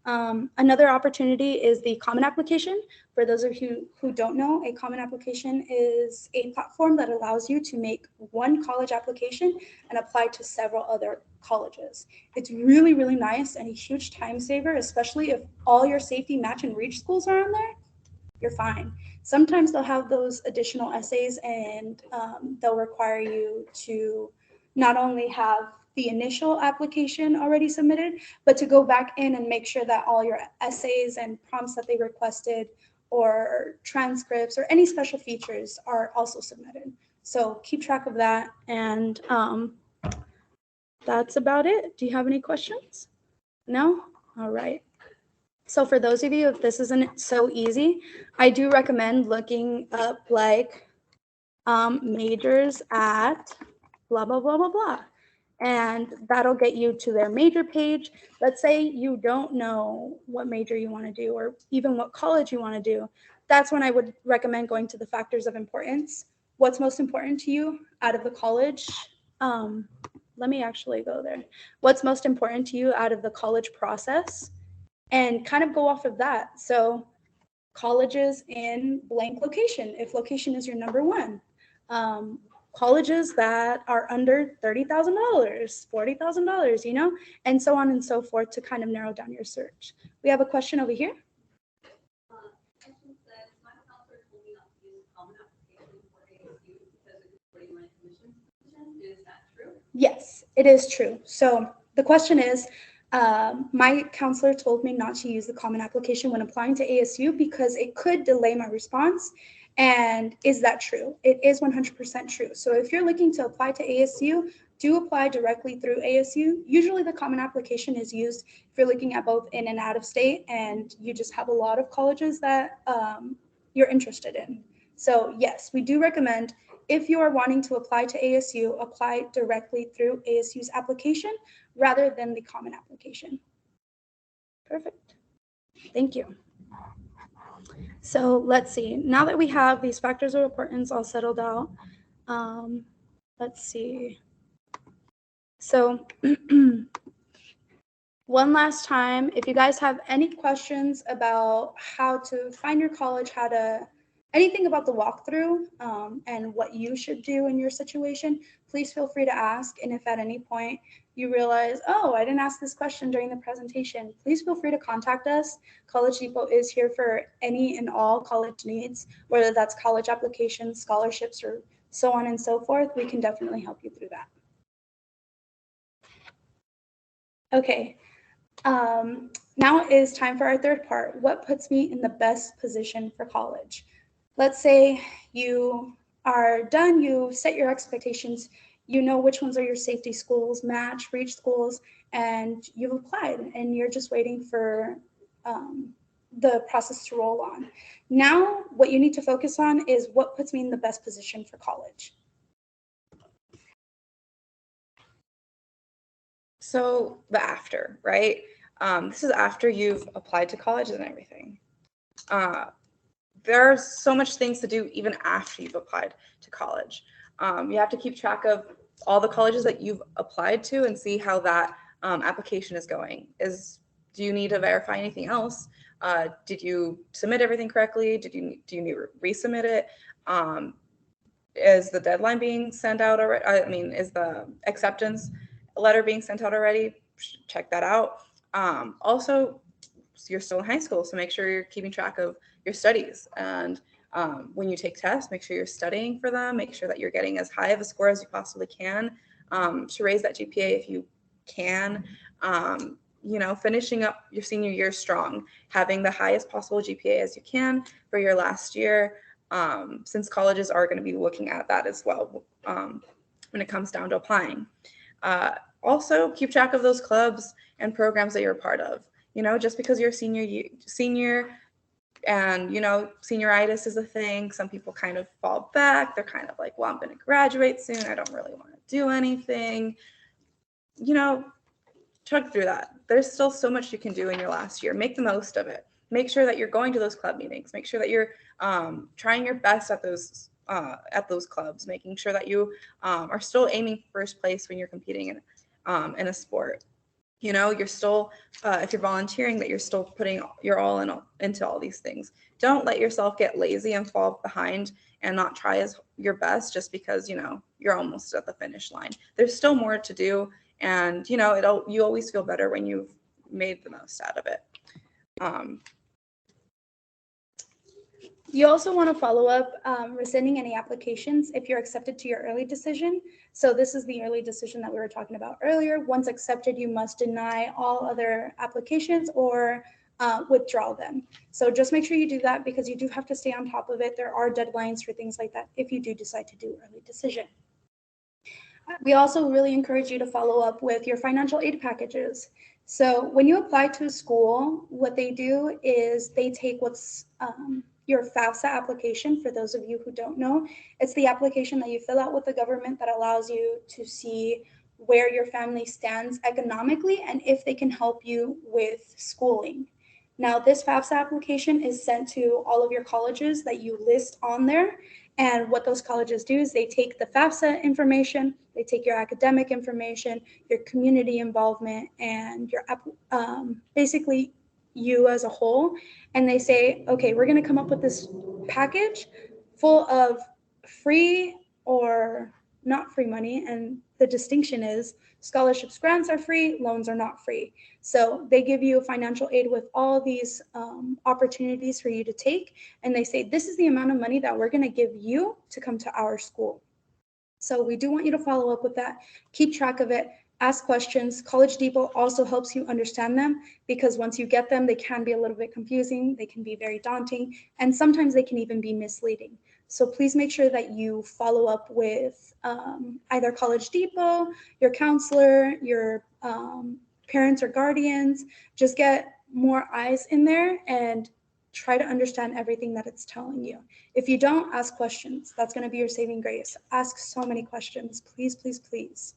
Another opportunity is the Common Application. For those of you who don't know, a Common Application is a platform that allows you to make one college application and apply to several other colleges. It's really, really nice and a huge time saver, especially if all your safety, match, and reach schools are on there. You're fine. Sometimes they'll have those additional essays, and they'll require you to not only have the initial application already submitted, but to go back in and make sure that all your essays and prompts that they requested or transcripts or any special features are also submitted. So keep track of that. And that's about it. Do you have any questions? No? All right. So for those of you, if this isn't so easy, I do recommend looking up like majors at blah, blah, blah, blah, blah. And that'll get you to their major page. Let's say you don't know what major you want to do or even what college you want to do. That's when I would recommend going to the factors of importance. What's most important to you out of the college? Let me actually go there. What's most important to you out of the college process? And kind of go off of that. So colleges in blank location, if location is your number one. Colleges that are under $30,000, $40,000, you know, and so on and so forth to kind of narrow down your search. We have a question over here. Question says, my counselor told me not to use common application for ASU because it could delay my admission decision. Is that true? Yes, it is true. So the question is, my counselor told me not to use the common application when applying to ASU because it could delay my response. And is that true? It is 100% true. So if you're looking to apply to ASU, do apply directly through ASU. Usually the common application is used if you're looking at both in and out of state and you just have a lot of colleges that you're interested in. So yes, we do recommend if you are wanting to apply to ASU, apply directly through ASU's application rather than the common application. Perfect. Thank you. So let's see. Now that we have these factors of importance all settled out, let's see. So one last time, if you guys have any questions about how to find your college, anything about the walkthrough and what you should do in your situation, please feel free to ask. And if at any point you realize, oh, I didn't ask this question during the presentation, please feel free to contact us. College Depot is here for any and all college needs, whether that's college applications, scholarships, or so on and so forth. We can definitely help you through that. Okay, now is time for our third part. What puts me in the best position for college? Let's say you are done, you set your expectations, you know which ones are your safety schools, match, reach schools, and you've applied and you're just waiting for the process to roll on. Now, what you need to focus on is what puts me in the best position for college. So the after, right? This is after you've applied to college and everything. There are so much things to do even after you've applied to college. You have to keep track of all the colleges that you've applied to and see how that application is going. Do you need to verify anything else? Did you submit everything correctly? Do you need to resubmit it? Is the deadline being sent out already? I mean, is the acceptance letter being sent out already? Check that out. Also, you're still in high school, so make sure you're keeping track of your studies. And when you take tests, make sure you're studying for them. Make sure that you're getting as high of a score as you possibly can to raise that GPA if you can. Finishing up your senior year strong, having the highest possible GPA as you can for your last year, since colleges are going to be looking at that as well when it comes down to applying. Also, keep track of those clubs and programs that you're a part of. Just because you're senior and, senioritis is a thing, some people kind of fall back. They're kind of like, well, I'm going to graduate soon. I don't really want to do anything. Chug through that. There's still so much you can do in your last year. Make the most of it. Make sure that you're going to those club meetings. Make sure that you're trying your best at those clubs. Making sure that you are still aiming first place when you're competing in a sport. You're still, if you're volunteering, that you're still putting your all into all these things. Don't let yourself get lazy and fall behind and not try as your best just because, you're almost at the finish line. There's still more to do. And, you always feel better when you've made the most out of it. You also want to follow up rescinding any applications if you're accepted to your early decision. So this is the early decision that we were talking about earlier. Once accepted, you must deny all other applications or withdraw them. So just make sure you do that because you do have to stay on top of it. There are deadlines for things like that if you do decide to do early decision. We also really encourage you to follow up with your financial aid packages. So when you apply to a school, what they do is they take what's your FAFSA application. For those of you who don't know, it's the application that you fill out with the government that allows you to see where your family stands economically and if they can help you with schooling. Now, this FAFSA application is sent to all of your colleges that you list on there. And what those colleges do is they take the FAFSA information, they take your academic information, your community involvement, and your basically you as a whole, and they say, okay, we're going to come up with this package full of free or not free money. And the distinction is scholarships, grants are free, loans are not free. So they give you financial aid with all these opportunities for you to take. And they say, this is the amount of money that we're going to give you to come to our school. So we do want you to follow up with that. Keep track of it. Ask questions. College Depot also helps you understand them because once you get them, they can be a little bit confusing. They can be very daunting, and sometimes they can even be misleading. So please make sure that you follow up with either College Depot, your counselor, your parents or guardians. Just get more eyes in there and try to understand everything that it's telling you. If you don't, ask questions. That's going to be your saving grace. Ask so many questions. Please, please, please.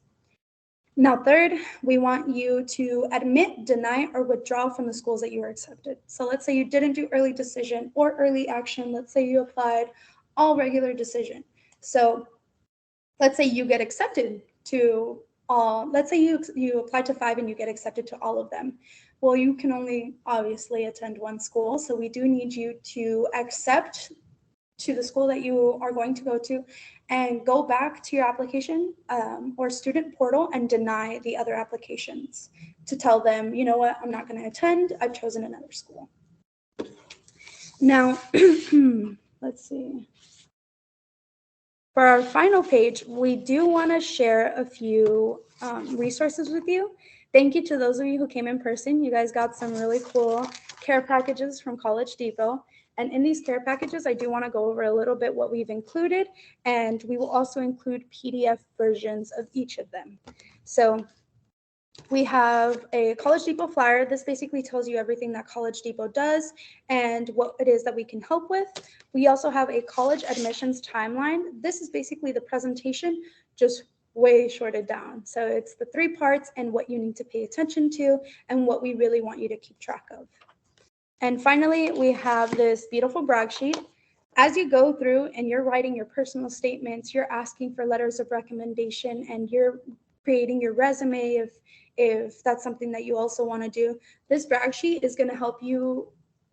Now, third, we want you to admit, deny, or withdraw from the schools that you were accepted. So let's say you didn't do early decision or early action. Let's say you applied all regular decision. So let's say you get accepted to all, let's say you apply to 5 and you get accepted to all of them. Well, you can only obviously attend one school. So we do need you to accept to the school that you are going to go to and go back to your application or student portal and deny the other applications to tell them, you know what, I'm not going to attend. I've chosen another school. Now, let's see. For our final page, we do want to share a few resources with you. Thank you to those of you who came in person. You guys got some really cool care packages from College Depot. And in these care packages, I do want to go over a little bit what we've included, and we will also include PDF versions of each of them. So we have a College Depot flyer. This basically tells you everything that College Depot does and what it is that we can help with. We also have a college admissions timeline. This is basically the presentation, just way shorted down. So it's the 3 parts and what you need to pay attention to and what we really want you to keep track of. And finally, we have this beautiful brag sheet. As you go through and you're writing your personal statements, you're asking for letters of recommendation, and you're creating your resume if that's something that you also want to do. This brag sheet is going to help you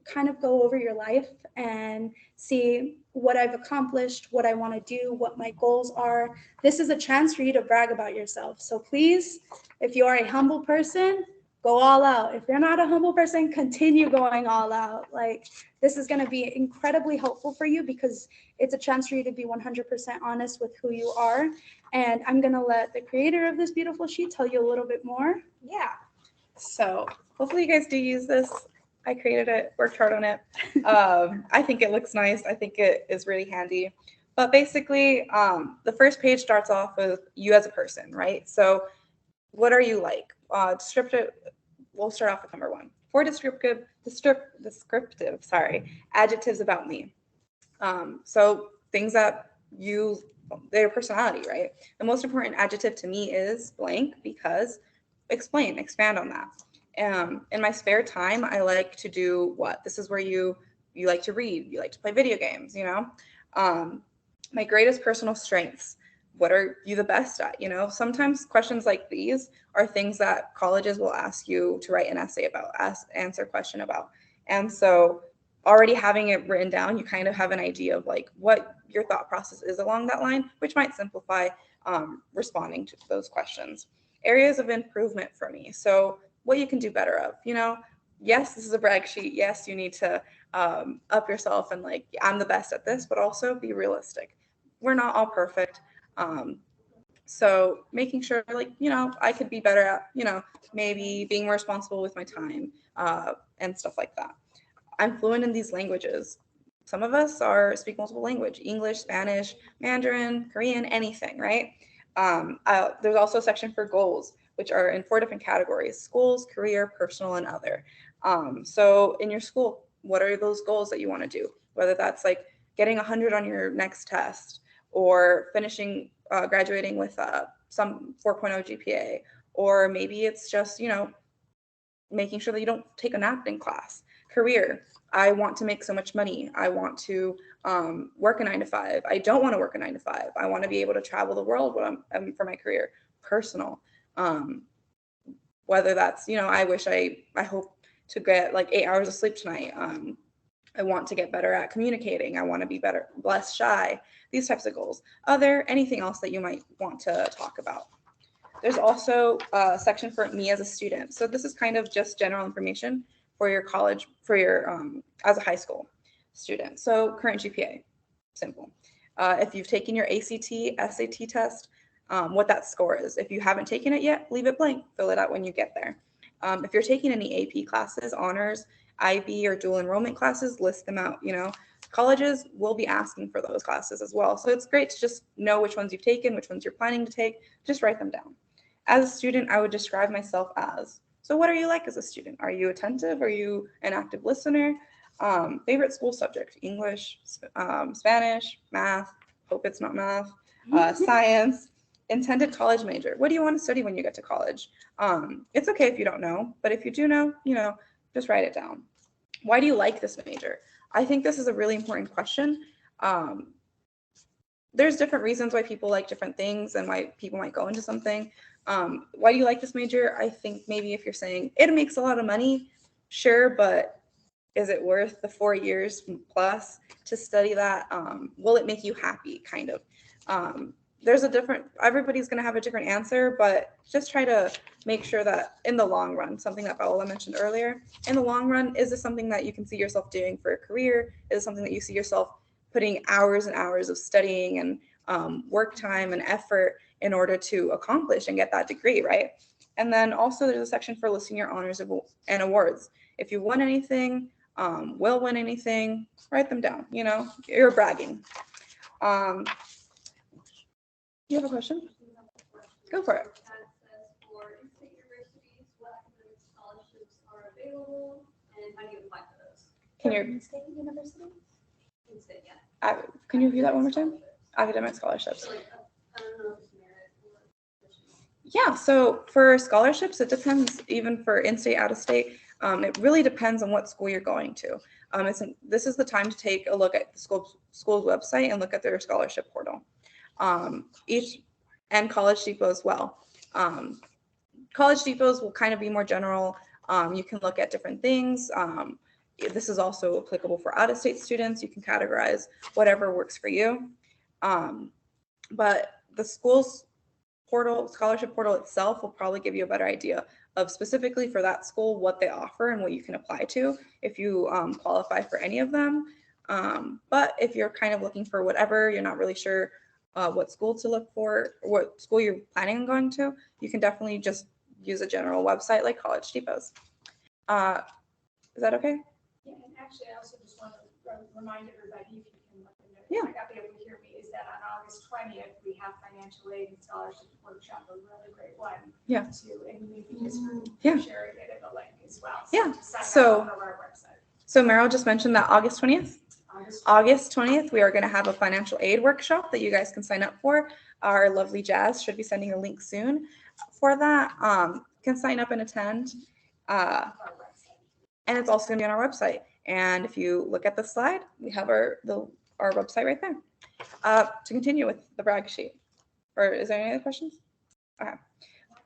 kind of go over your life and see what I've accomplished, what I want to do, what my goals are. This is a chance for you to brag about yourself. So please, if you are a humble person, go all out. If you're not a humble person, continue going all out. Like, this is going to be incredibly helpful for you because it's a chance for you to be 100% honest with who you are. And I'm going to let the creator of this beautiful sheet tell you a little bit more. Yeah. So hopefully you guys do use this. I created it, worked hard on it. I think it looks nice. I think it is really handy. But basically, the first page starts off with you as a person, right? So what are you like? Descriptive, we'll start off with number 1. 4 descriptive, adjectives about me. So things that their personality, right? The most important adjective to me is blank because expand on that. In my spare time, I like to do what? This is where you like to read, you like to play video games, my greatest personal strengths. What are you the best at? Sometimes questions like these are things that colleges will ask you to write an essay about, answer a question about. And so already having it written down, you kind of have an idea of like what your thought process is along that line, which might simplify responding to those questions. Areas of improvement for me. So what you can do better of, yes, this is a brag sheet. Yes, you need to up yourself and like, I'm the best at this, but also be realistic. We're not all perfect. So making sure like, I could be better at, maybe being more responsible with my time and stuff like that. I'm fluent in these languages. Some of us speak multiple language, English, Spanish, Mandarin, Korean, anything, right? There's also a section for goals, which are in 4 different categories: schools, career, personal, and other. So in your school, what are those goals that you want to do? Whether that's like getting 100 on your next test or finishing, graduating with some 4.0 GPA, or maybe it's just, making sure that you don't take a nap in class. Career, I want to make so much money. I want to work a 9 to 5. I don't want to work a 9 to 5. I want to be able to travel the world for my career. Personal, whether that's, I hope to get like 8 hours of sleep tonight. I want to get better at communicating. I want to be better, less shy, these types of goals. Anything else that you might want to talk about. There's also a section for me as a student. So this is kind of just general information for your college, as a high school student. So current GPA, simple. If you've taken your ACT, SAT test, what that score is. If you haven't taken it yet, leave it blank, fill it out when you get there. If you're taking any AP classes, honors, IB, or dual enrollment classes, list them out. Colleges will be asking for those classes as well. So it's great to just know which ones you've taken, which ones you're planning to take, just write them down. As a student, I would describe myself as, so what are you like as a student? Are you attentive? Are you an active listener? Favorite school subject: English, Spanish, math, hope it's not math, science. Intended college major: what do you want to study when you get to college? It's okay if you don't know, but if you do know, just write it down. Why do you like this major? I think this is a really important question. There's different reasons why people like different things and why people might go into something. Why do you like this major? I think maybe if you're saying it makes a lot of money, sure, but is it worth the 4 years plus to study that? Will it make you happy? Kind of. Everybody's going to have a different answer, but just try to make sure that in the long run, something that Paola mentioned earlier, in the long run, is this something that you can see yourself doing for a career? Is it something that you see yourself putting hours and hours of studying and work time and effort in order to accomplish and get that degree, right? And then also there's a section for listing your honors and awards. If you won anything, will win anything, write them down, you're bragging. You have a question? Go for it. For in-state universities, what academic scholarships are available, and how do you apply for those? State university? In-state, yeah. Can you review that one more time? Academic scholarships. So, like, I don't know if it's merit or additional. Yeah, so for scholarships, it depends. Even for in-state, out-of-state, it really depends on what school you're going to. This is the time to take a look at the school's website and look at their scholarship portal. And College Depot as well. College Depots will kind of be more general. You can look at different things. This is also applicable for out-of-state students. You can categorize whatever works for you. But the school's portal, scholarship portal itself will probably give you a better idea of specifically for that school what they offer and what you can apply to if you qualify for any of them. But if you're kind of looking for whatever, you're not really sure what school to look for, or what school you're planning on going to, you can definitely just use a general website like College Depot's. Is that okay? Yeah, and actually, I also just want to remind everybody, if you can let them know, Yeah. you might not be able to hear me, is that on August 20th, we have financial aid and scholarship workshop, a really great one. Yeah. And we can just Yeah. sharing it in the link as well. Yeah. Sign up So- on our website. So Meryl just mentioned that August 20th. August 20th, we are going to have a financial aid workshop that you guys can sign up for. Our lovely Jazz should be sending a link soon for that. You can sign up and attend. Our website. And it's also going to be on our website. And if you look at the slide, we have our website right there. To continue with the brag sheet, or is there any other questions? Okay.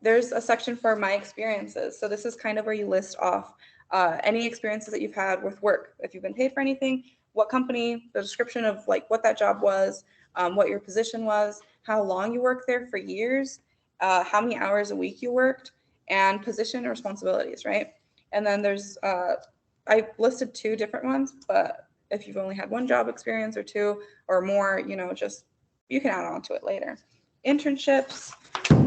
There's a section for my experiences. So this is kind of where you list off any experiences that you've had with work. If you've been paid for anything, what company, the description of like what that job was, what your position was, how long you worked there for years, how many hours a week you worked, and position and responsibilities, right? And then there's, I listed 2 different ones, but if you've only had 1 job experience or 2 or more, just, you can add on to it later. Internships,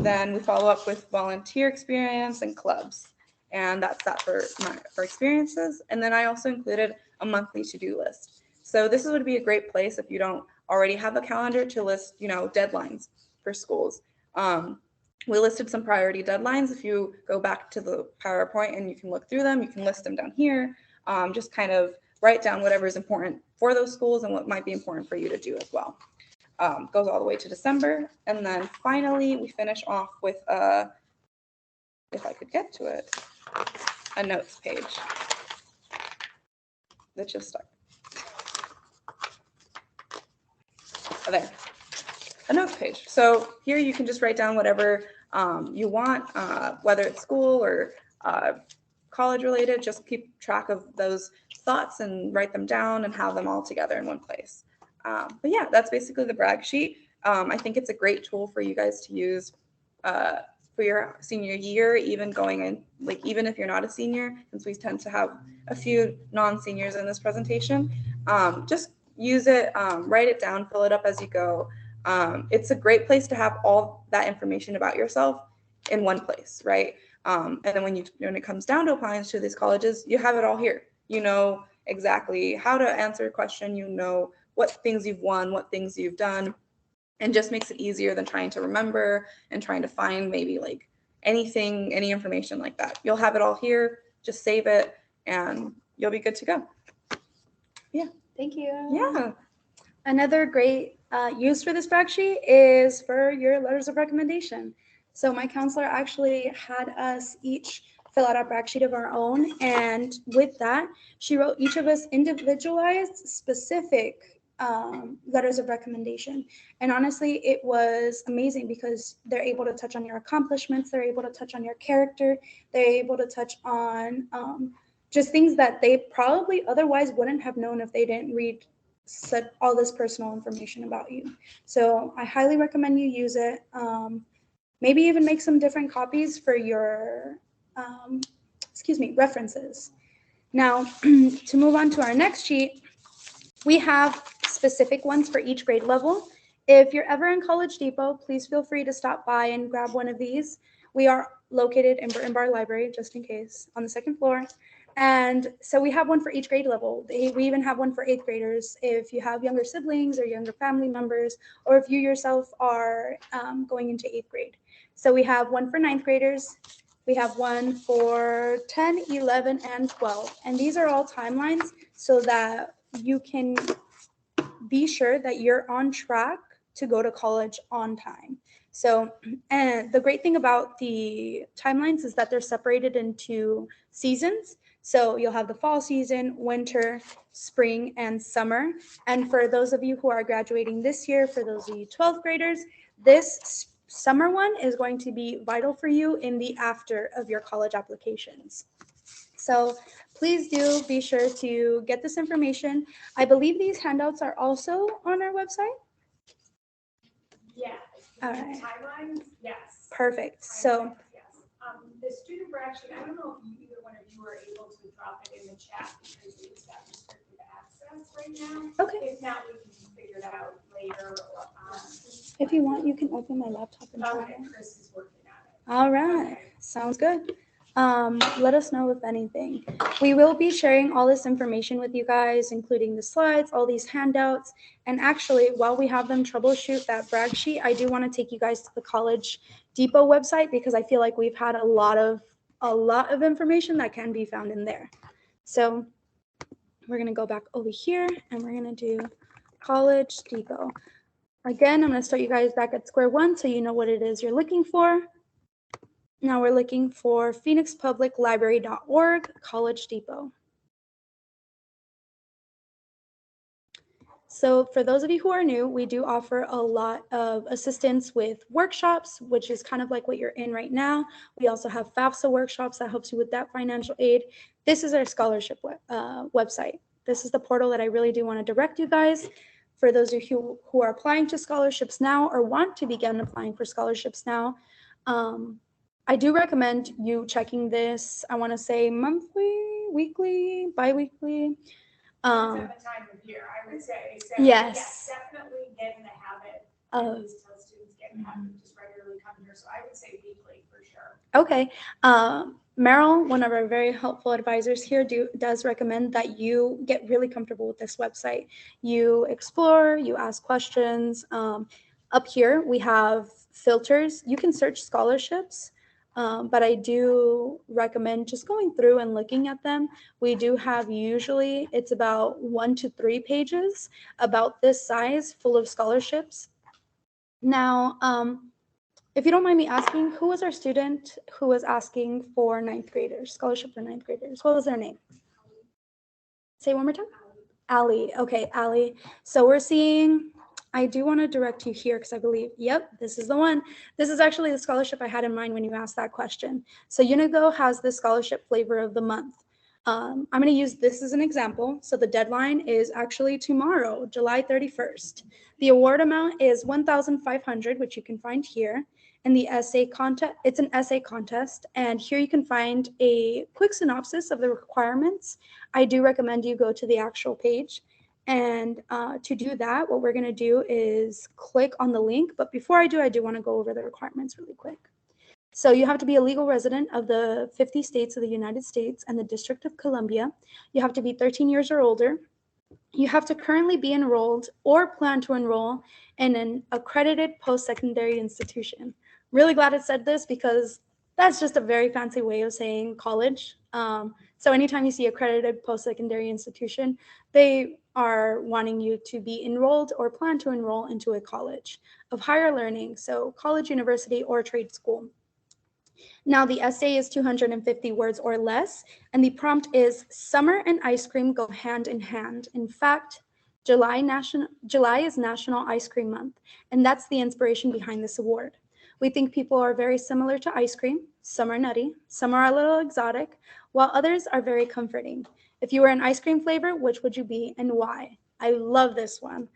then we follow up with volunteer experience and clubs. And that's that for experiences. And then I also included a monthly to-do list. So this would be a great place if you don't already have a calendar to list, deadlines for schools. We listed some priority deadlines. If you go back to the PowerPoint and you can look through them, you can list them down here. Just kind of write down whatever is important for those schools and what might be important for you to do as well. Goes all the way to December. And then finally, we finish off with, if I could get to it, a notes page that just stuck. Oh, there. A notes page. So here you can just write down whatever you want, whether it's school or college related. Just keep track of those thoughts and write them down and have them all together in one place. But yeah, that's basically the brag sheet. I think it's a great tool for you guys to use for your senior year, even going in, even if you're not a senior, since we tend to have a few non-seniors in this presentation. Just use it, write it down, fill it up as you go. It's a great place to have all that information about yourself in one place, right? And then when it comes down to applying to these colleges, you have it all here. You know exactly how to answer a question, what things you've won, what things you've done, and just makes it easier than trying to remember and trying to find maybe any information like that. You'll have it all here, just save it and you'll be good to go. Thank you. Yeah. Another great use for this brag sheet is for your letters of recommendation. So my counselor actually had us each fill out a brag sheet of our own. And with that, she wrote each of us individualized, specific letters of recommendation. And honestly, it was amazing because they're able to touch on your accomplishments. They're able to touch on your character. They're able to touch on just things that they probably otherwise wouldn't have known if they didn't read all this personal information about you. So I highly recommend you use it. Maybe even make some different copies for your, references. Now, to move on to our next sheet, we have specific ones for each grade level. If you're ever in College Depot, please feel free to stop by and grab one of these. We are located in Burton Bar Library, just in case, on the 2nd floor. And so we have one for each grade level. We even have one for 8th graders if you have younger siblings or younger family members, or if you yourself are going into 8th grade. So we have one for 9th graders. We have one for 10, 11, and 12. And these are all timelines so that you can be sure that you're on track to go to college on time. So, and the great thing about the timelines is that they're separated into seasons. So you'll have the fall season, winter, spring, and summer. And for those of you who are graduating this year, for those of you 12th graders, this summer one is going to be vital for you in the after of your college applications. So please do be sure to get this information. I believe these handouts are also on our website. Yeah. All right. Timelines, yes. Perfect. So Timelines, yes. The student brag sheet, I don't know if either one of you are able to drop it in the chat because it's got restricted access right now. okay, If not, we can figure it out later. if you want, you can open my laptop and try Okay, it. Chris is working on it. All right, Okay. sounds good. Let us know if anything. We will be sharing all this information with you guys, including the slides, all these handouts. And actually, while we have them troubleshoot that brag sheet, I do want to take you guys to the College Depot website because I feel like we've had a lot of information that can be found in there. So we're gonna go back over here and we're gonna do College Depot. Again, I'm gonna start you guys back at square one so you know what it is you're looking for. Now we're looking for phoenixpubliclibrary.org, College Depot. So for those of you who are new, we do offer a lot of assistance with workshops, which is kind of like what you're in right now. We also have FAFSA workshops that helps you with that financial aid. This is our scholarship website. This is the portal that I really do want to direct you guys. For those of you who are applying to scholarships now or want to begin applying for scholarships now, I do recommend you checking this, I want to say monthly, weekly, bi-weekly. Depends on the time of year, I would say. So, Yes. definitely get in the habit. Of- At least tell students get in the habit of just regularly coming here. So I would say weekly for sure. Okay. Meryl, one of our very helpful advisors here, does recommend that you get really comfortable with this website. You explore, you ask questions. Up here, we have filters. You can search scholarships, but I do recommend just going through and looking at them. We do have usually, it's about 1 to 3 pages about this size full of scholarships. Now, if you don't mind me asking, who was our student who was asking for 9th graders, scholarship for 9th graders? What was their name? Say it one more time. Allie. Okay, Allie. So we're seeing, I do want to direct you here because I believe, yep, this is the one. This is actually the scholarship I had in mind when you asked that question. So Unigo has the scholarship flavor of the month. I'm going to use this as an example. So the deadline is actually tomorrow, July 31st. The award amount is $1,500, which you can find here. And the essay contest, it's an essay contest. And here you can find a quick synopsis of the requirements. I do recommend you go to the actual page. And to do that, what we're going to do is click on the link. But before I do want to go over the requirements really quick. So you have to be a legal resident of the 50 states of the United States and the District of Columbia. You have to be 13 years or older. You have to currently be enrolled or plan to enroll in an accredited post-secondary institution. Really glad it said this because that's just a very fancy way of saying college. So anytime you see accredited post-secondary institution, they are wanting you to be enrolled or plan to enroll into a college of higher learning, so college, university, or trade school. Now the essay is 250 words or less, and the prompt is summer and ice cream go hand in hand. In fact, July is National Ice Cream Month, and that's the inspiration behind this award. We think people are very similar to ice cream. Some are nutty, some are a little exotic, while others are very comforting. If you were an ice cream flavor, which would you be and why? I love this one.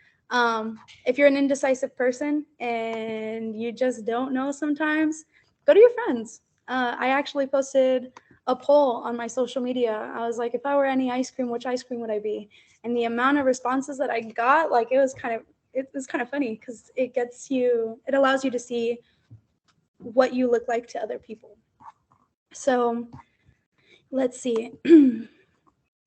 If you're an indecisive person and you just don't know sometimes, go to your friends. I actually posted a poll on my social media. I was like, if I were any ice cream, which ice cream would I be? And the amount of responses that I got, like it was kind of funny because it allows you to see what you look like to other people. So let's see.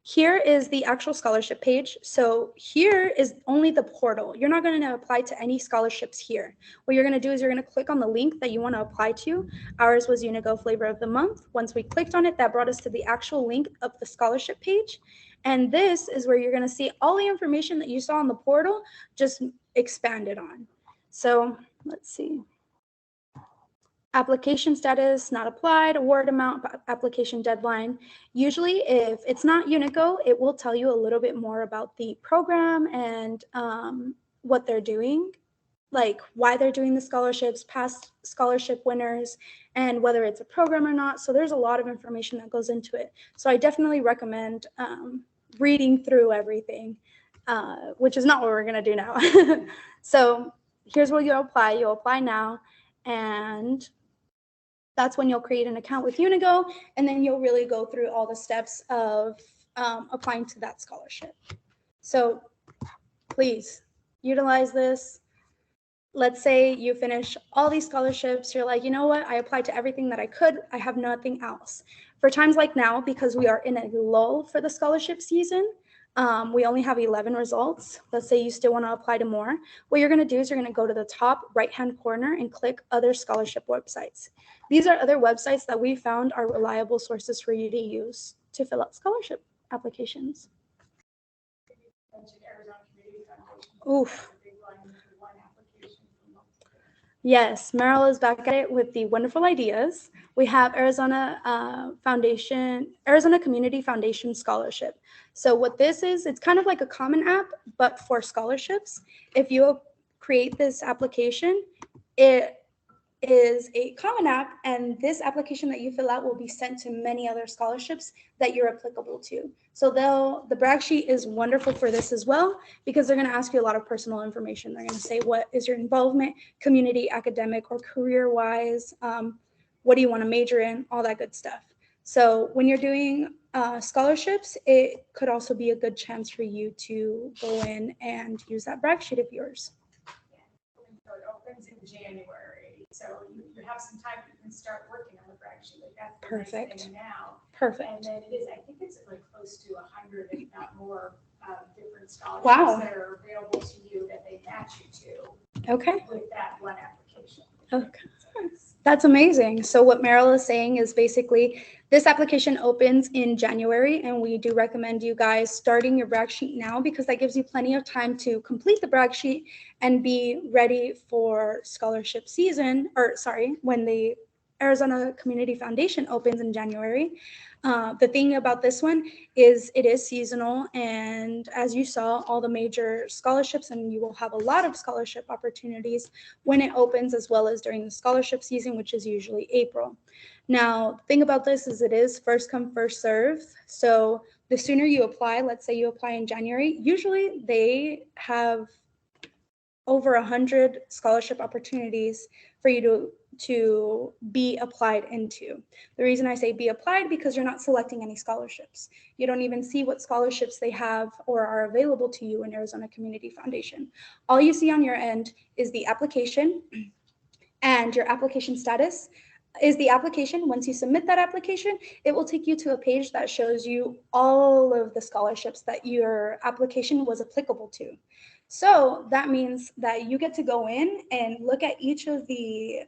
Here is the actual scholarship page. So here is only the portal. You're not going to apply to any scholarships here. What you're going to do is you're going to click on the link that you want to apply to. Ours was Unigo Flavor of the Month. Once we clicked on it, that brought us to the actual link of the scholarship page. And this is where you're going to see all the information that you saw on the portal just expanded on. So let's see. Application status, not applied, award amount, application deadline. Usually if it's not Unigo, it will tell you a little bit more about the program and what they're doing. like why they're doing the scholarships, past scholarship winners, and whether it's a program or not. So there's a lot of information that goes into it. So I definitely recommend reading through everything, which is not what we're going to do now. So here's where you'll apply. You'll apply now, and that's when you'll create an account with Unigo, and then you'll really go through all the steps of applying to that scholarship. So please utilize this. Let's say you finish all these scholarships, you're like, you know what, I applied to everything that I could, I have nothing else. For times like now, because we are in a lull for the scholarship season, we only have 11 results. Let's say you still want to apply to more. What you're going to do is you're going to go to the top right-hand corner and click other scholarship websites. These are other websites that we found are reliable sources for you to use to fill out scholarship applications. Mentioned Arizona Community Foundation. Oof. They run one application for multiple. Yes, Meryl is back at it with the wonderful ideas. We have Arizona Arizona Community Foundation Scholarship. So what this is, it's kind of like a Common App, but for scholarships. If you create this application, it is a Common App, and this application that you fill out will be sent to many other scholarships that you're applicable to. So the brag sheet is wonderful for this as well, because they're going to ask you a lot of personal information. They're going to say, what is your involvement, community, academic, or career-wise? What do you want to major in? All that good stuff. So when you're doing scholarships, it could also be a good chance for you to go in and use that brag sheet of yours. So it opens in January, so you have some time, you can start working on the brag sheet, like that's the nice Perfect. thing now. And Perfect. then it is, I think it's like close to 100, if not more, different scholarships Wow. that are available to you that they match you Okay. to with that one application. Okay. That's amazing. So what Meryl is saying is basically this application opens in January, and we do recommend you guys starting your brag sheet now, because that gives you plenty of time to complete the brag sheet and be ready for scholarship season, or sorry, when the Arizona Community Foundation opens in January. The thing about this one is it is seasonal, and as you saw, all the major scholarships, and you will have a lot of scholarship opportunities when it opens, as well as during the scholarship season, which is usually April. Now, the thing about this is it is first come, first serve. So the sooner you apply, let's say you apply in January, usually they have over 100 scholarship opportunities for you to be applied into. The reason I say be applied, because you're not selecting any scholarships. You don't even see what scholarships they have or are available to you in Arizona Community Foundation. All you see on your end is the application, and your application status is the application. Once you submit that application, it will take you to a page that shows you all of the scholarships that your application was applicable to. So that means that you get to go in and look at each of the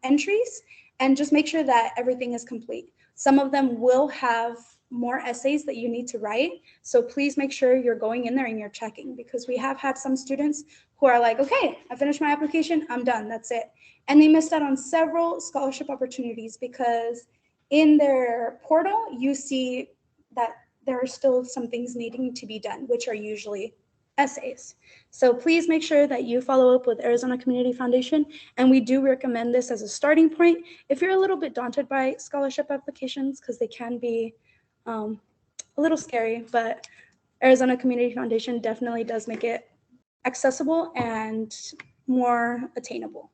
entries and just make sure that everything is complete. Some of them will have more essays that you need to write. So please make sure you're going in there and you're checking, because we have had some students who are like, okay, I finished my application, I'm done, that's it. And they missed out on several scholarship opportunities because in their portal, you see that there are still some things needing to be done, which are usually essays. So please make sure that you follow up with Arizona Community Foundation. And we do recommend this as a starting point if you're a little bit daunted by scholarship applications, because they can be a little scary, but Arizona Community Foundation definitely does make it accessible and more attainable.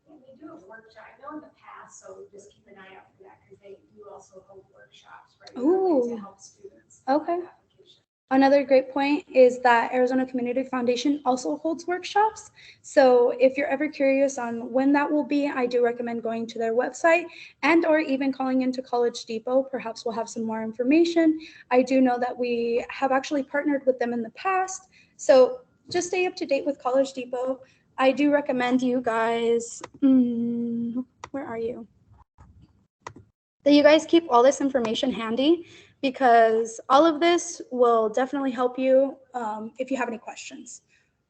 And they do a workshop, I know in the past, so just keep an eye out for that, because they do also hold workshops, right? Ooh. To help students. Okay. with application. Another great point is that Arizona Community Foundation also holds workshops. So if you're ever curious on when that will be, I do recommend going to their website and or even calling into College Depot. Perhaps we'll have some more information. I do know that we have actually partnered with them in the past. So just stay up to date with College Depot. I do recommend you guys, where are you? That you guys keep all this information handy, because all of this will definitely help you if you have any questions.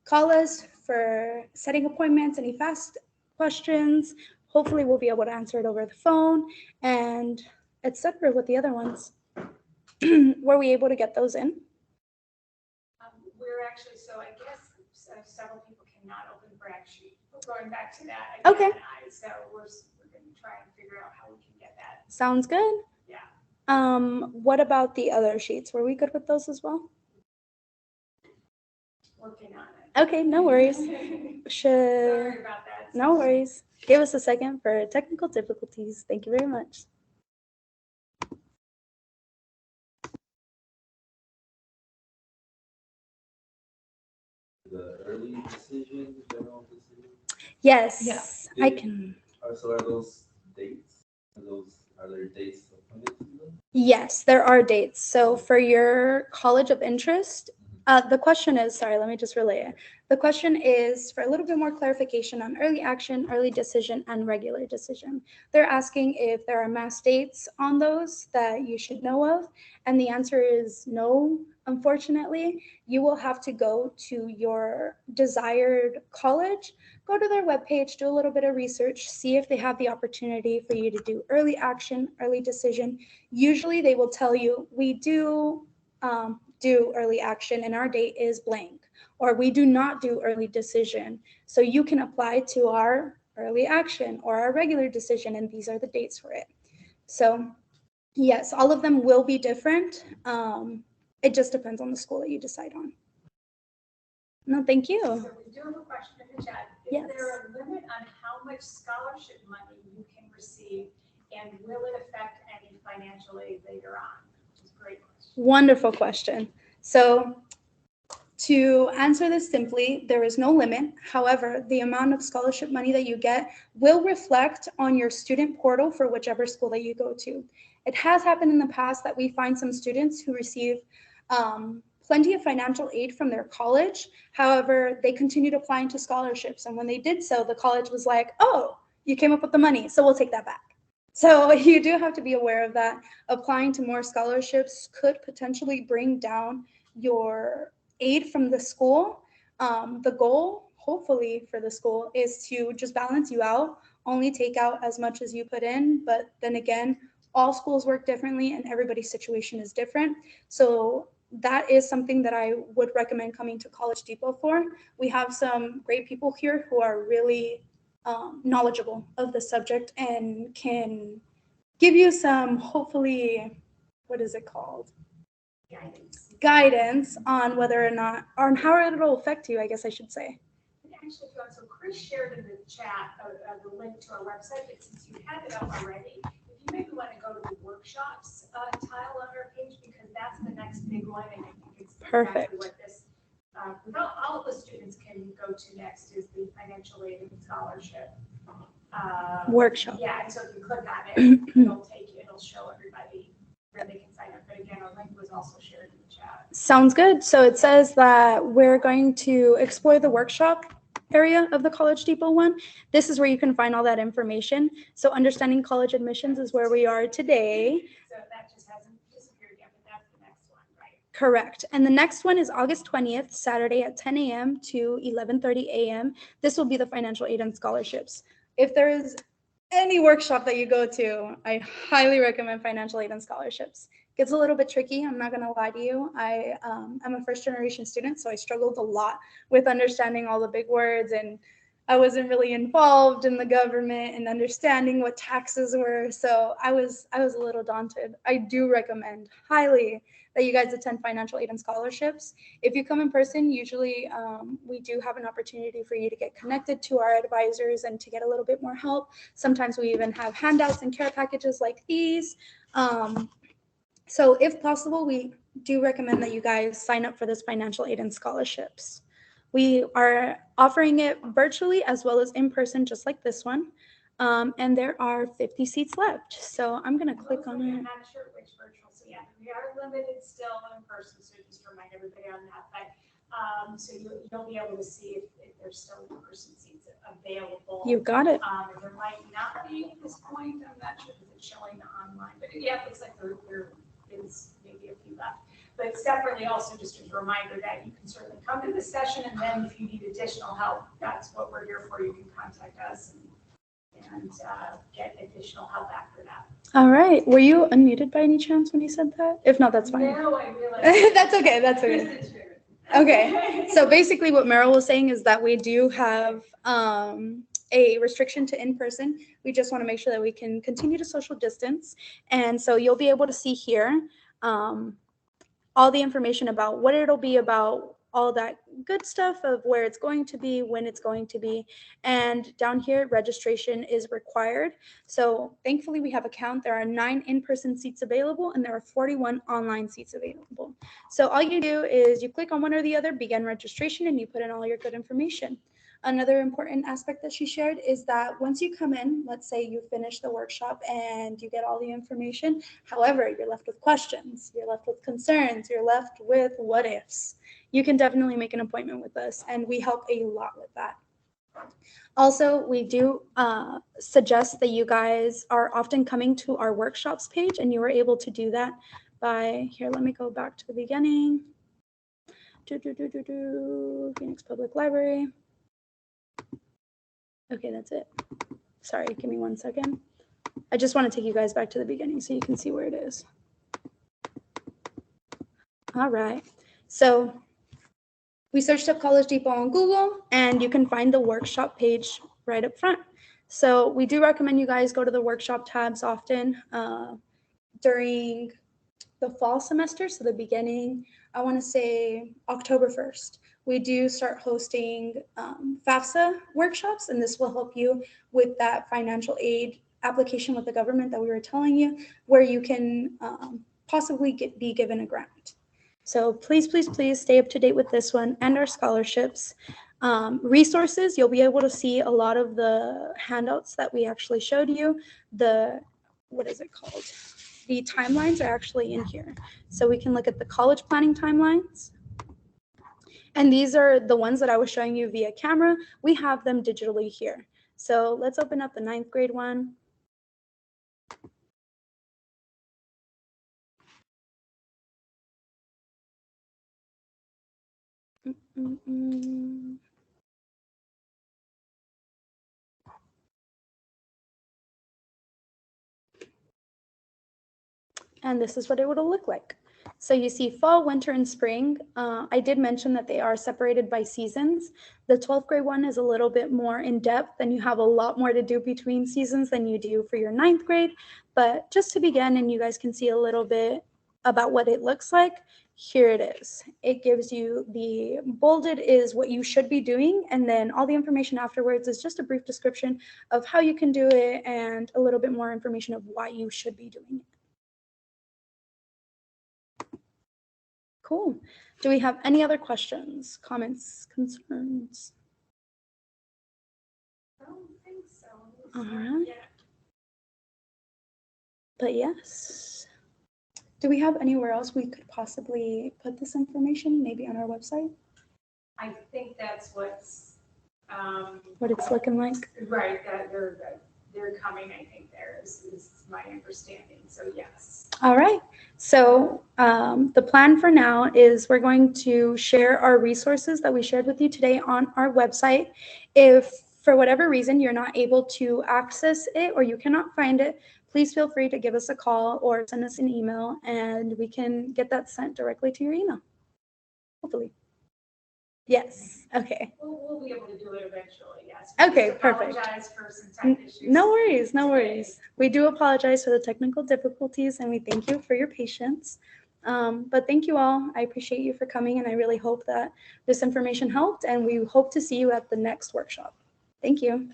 Call us for setting appointments, any fast questions. Hopefully we'll be able to answer it over the phone, and etc. with the other ones. Were we able to get those in? We're actually, so I guess several people cannot open brag sheet. We're going back to that Okay. again. So we're going to try and figure out how we can get that. Sounds good. Yeah. What about the other sheets? Were we good with those as well? Working on it. Okay, no worries. Sorry about that. No worries. Give us a second for technical difficulties. Thank you very much. The early decision, general decision. Yes, Yeah. I can. So are those dates? Are there dates appointed to them? Yes, there are dates. So for your college of interest, the question is, sorry, let me just relay it. The question is for a little bit more clarification on early action, early decision, and regular decision. They're asking if there are mass dates on those that you should know of. And the answer is no, unfortunately. You will have to go to your desired college, go to their webpage, do a little bit of research, see if they have the opportunity for you to do early action, early decision. Usually they will tell you, we do early action and our date is blank, or we do not do early decision. So you can apply to our early action or our regular decision, and these are the dates for it. So yes, all of them will be different. It just depends on the school that you decide on. No, thank you. So we do have a question in the chat. Yes. Is there a limit on how much scholarship money you can receive, and will it affect any financial aid later on? Which is a great question. Wonderful question. So to answer this simply, there is no limit. However, the amount of scholarship money that you get will reflect on your student portal for whichever school that you go to. It has happened in the past that we find some students who receive plenty of financial aid from their college. However, they continued applying to scholarships. And when they did so, the college was like, oh, you came up with the money, so we'll take that back. So you do have to be aware of that. Applying to more scholarships could potentially bring down your aid from the school. The goal, hopefully, for the school is to just balance you out, only take out as much as you put in. But then again, all schools work differently and everybody's situation is different. So that is something that I would recommend coming to College Depot for. We have some great people here who are really knowledgeable of the subject and can give you some, hopefully, what is it called? Guidance on whether or not, or on how it'll affect you, I guess I should say. And actually, if you want, so Chris shared in the chat the link to our website, but since you have it up already, if you maybe want to go to the workshops tile on our page, because that's the next big one, and I think it's Perfect. exactly what this, all of the students can go to next is the financial aid and scholarship. Workshop. Yeah, and so if you click on it, it'll show everybody where they can sign up. But again, our link was also shared in the chat. Sounds good. So it says that we're going to explore the workshop area of the College Depot one. This is where you can find all that information. So understanding college admissions is where we are today. So that just hasn't disappeared yet, but that's the next one, right? Correct. And the next one is August 20th, Saturday at 10 a.m. to 11:30 a.m. This will be the financial aid and scholarships. If there is any workshop that you go to, I highly recommend financial aid and scholarships. Gets a little bit tricky, I'm not gonna lie to you. I'm a first generation student, so I struggled a lot with understanding all the big words, and I wasn't really involved in the government and understanding what taxes were. So I was a little daunted. I do recommend highly that you guys attend financial aid and scholarships. If you come in person, usually we do have an opportunity for you to get connected to our advisors and to get a little bit more help. Sometimes we even have handouts and care packages like these. So if possible, we do recommend that you guys sign up for this financial aid and scholarships. We are offering it virtually as well as in person, just like this one. And there are 50 seats left. So I'm gonna click on I'm it. not sure which virtual, so yeah, we are limited still in person, so just to remind everybody on that. But so you'll be able to see if there's still in-person seats available. You got it. There might not be at this point. I'm not sure if it's showing online, but yeah, it looks like there is maybe a few left. But separately, also just as a reminder that you can certainly come to this session, and then if you need additional help, that's what we're here for. You can contact us and get additional help after that. All right. Were you unmuted by any chance when you said that? If not, that's fine. No, I realize. That's okay. That's okay. Kristen shared. Okay, so basically what Meryl was saying is that we do have a restriction to in-person. We just want to make sure that we can continue to social distance. And so you'll be able to see here all the information about what it'll be about, all that good stuff of where it's going to be, when it's going to be. And down here, registration is required. So thankfully we have a count. There are 9 in-person seats available and there are 41 online seats available. So all you do is you click on one or the other, begin registration, and you put in all your good information. Another important aspect that she shared is that once you come in, let's say you finish the workshop and you get all the information, however, you're left with questions, you're left with concerns, you're left with what ifs, you can definitely make an appointment with us, and we help a lot with that. Also, we do suggest that you guys are often coming to our workshops page, and you are able to do that by, here, let me go back to the beginning. Phoenix Public Library. Okay, that's it. Sorry, give me 1 second. I just want to take you guys back to the beginning so you can see where it is. All right, so we searched up College Depot on Google, and you can find the workshop page right up front. So we do recommend you guys go to the workshop tabs often during the fall semester, so the beginning, I want to say October 1st. We do start hosting FAFSA workshops, and this will help you with that financial aid application with the government that we were telling you, where you can possibly be given a grant. So please, please, please stay up to date with this one and our scholarships. Resources, you'll be able to see a lot of the handouts that we actually showed you. What is it called? The timelines are actually in here. So we can look at the college planning timelines. And these are the ones that I was showing you via camera. We have them digitally here. So let's open up the 9th grade one. And this is what it would look like. So you see fall, winter, and spring. I did mention that they are separated by seasons. The 12th grade one is a little bit more in depth, and you have a lot more to do between seasons than you do for your 9th grade. But just to begin, and you guys can see a little bit about what it looks like, here it is. It gives you the bolded is what you should be doing, and then all the information afterwards is just a brief description of how you can do it and a little bit more information of why you should be doing it. Cool. Do we have any other questions, comments, concerns? I don't think so. All right. Yeah. But yes. Do we have anywhere else we could possibly put this information, maybe on our website? I think that's what's, What it's looking like? right, that they're coming, I think there is my understanding, so yes. All right. So the plan for now is we're going to share our resources that we shared with you today on our website. If for whatever reason you're not able to access it or you cannot find it, please feel free to give us a call or send us an email, and we can get that sent directly to your email, hopefully. Yes. Okay. We'll be able to do it eventually, yes. Okay, Just perfect. apologize for some tech issues. No worries, no today. worries. We do apologize for the technical difficulties, and we thank you for your patience. But thank you all. I appreciate you for coming, and I really hope that this information helped, and we hope to see you at the next workshop. Thank you.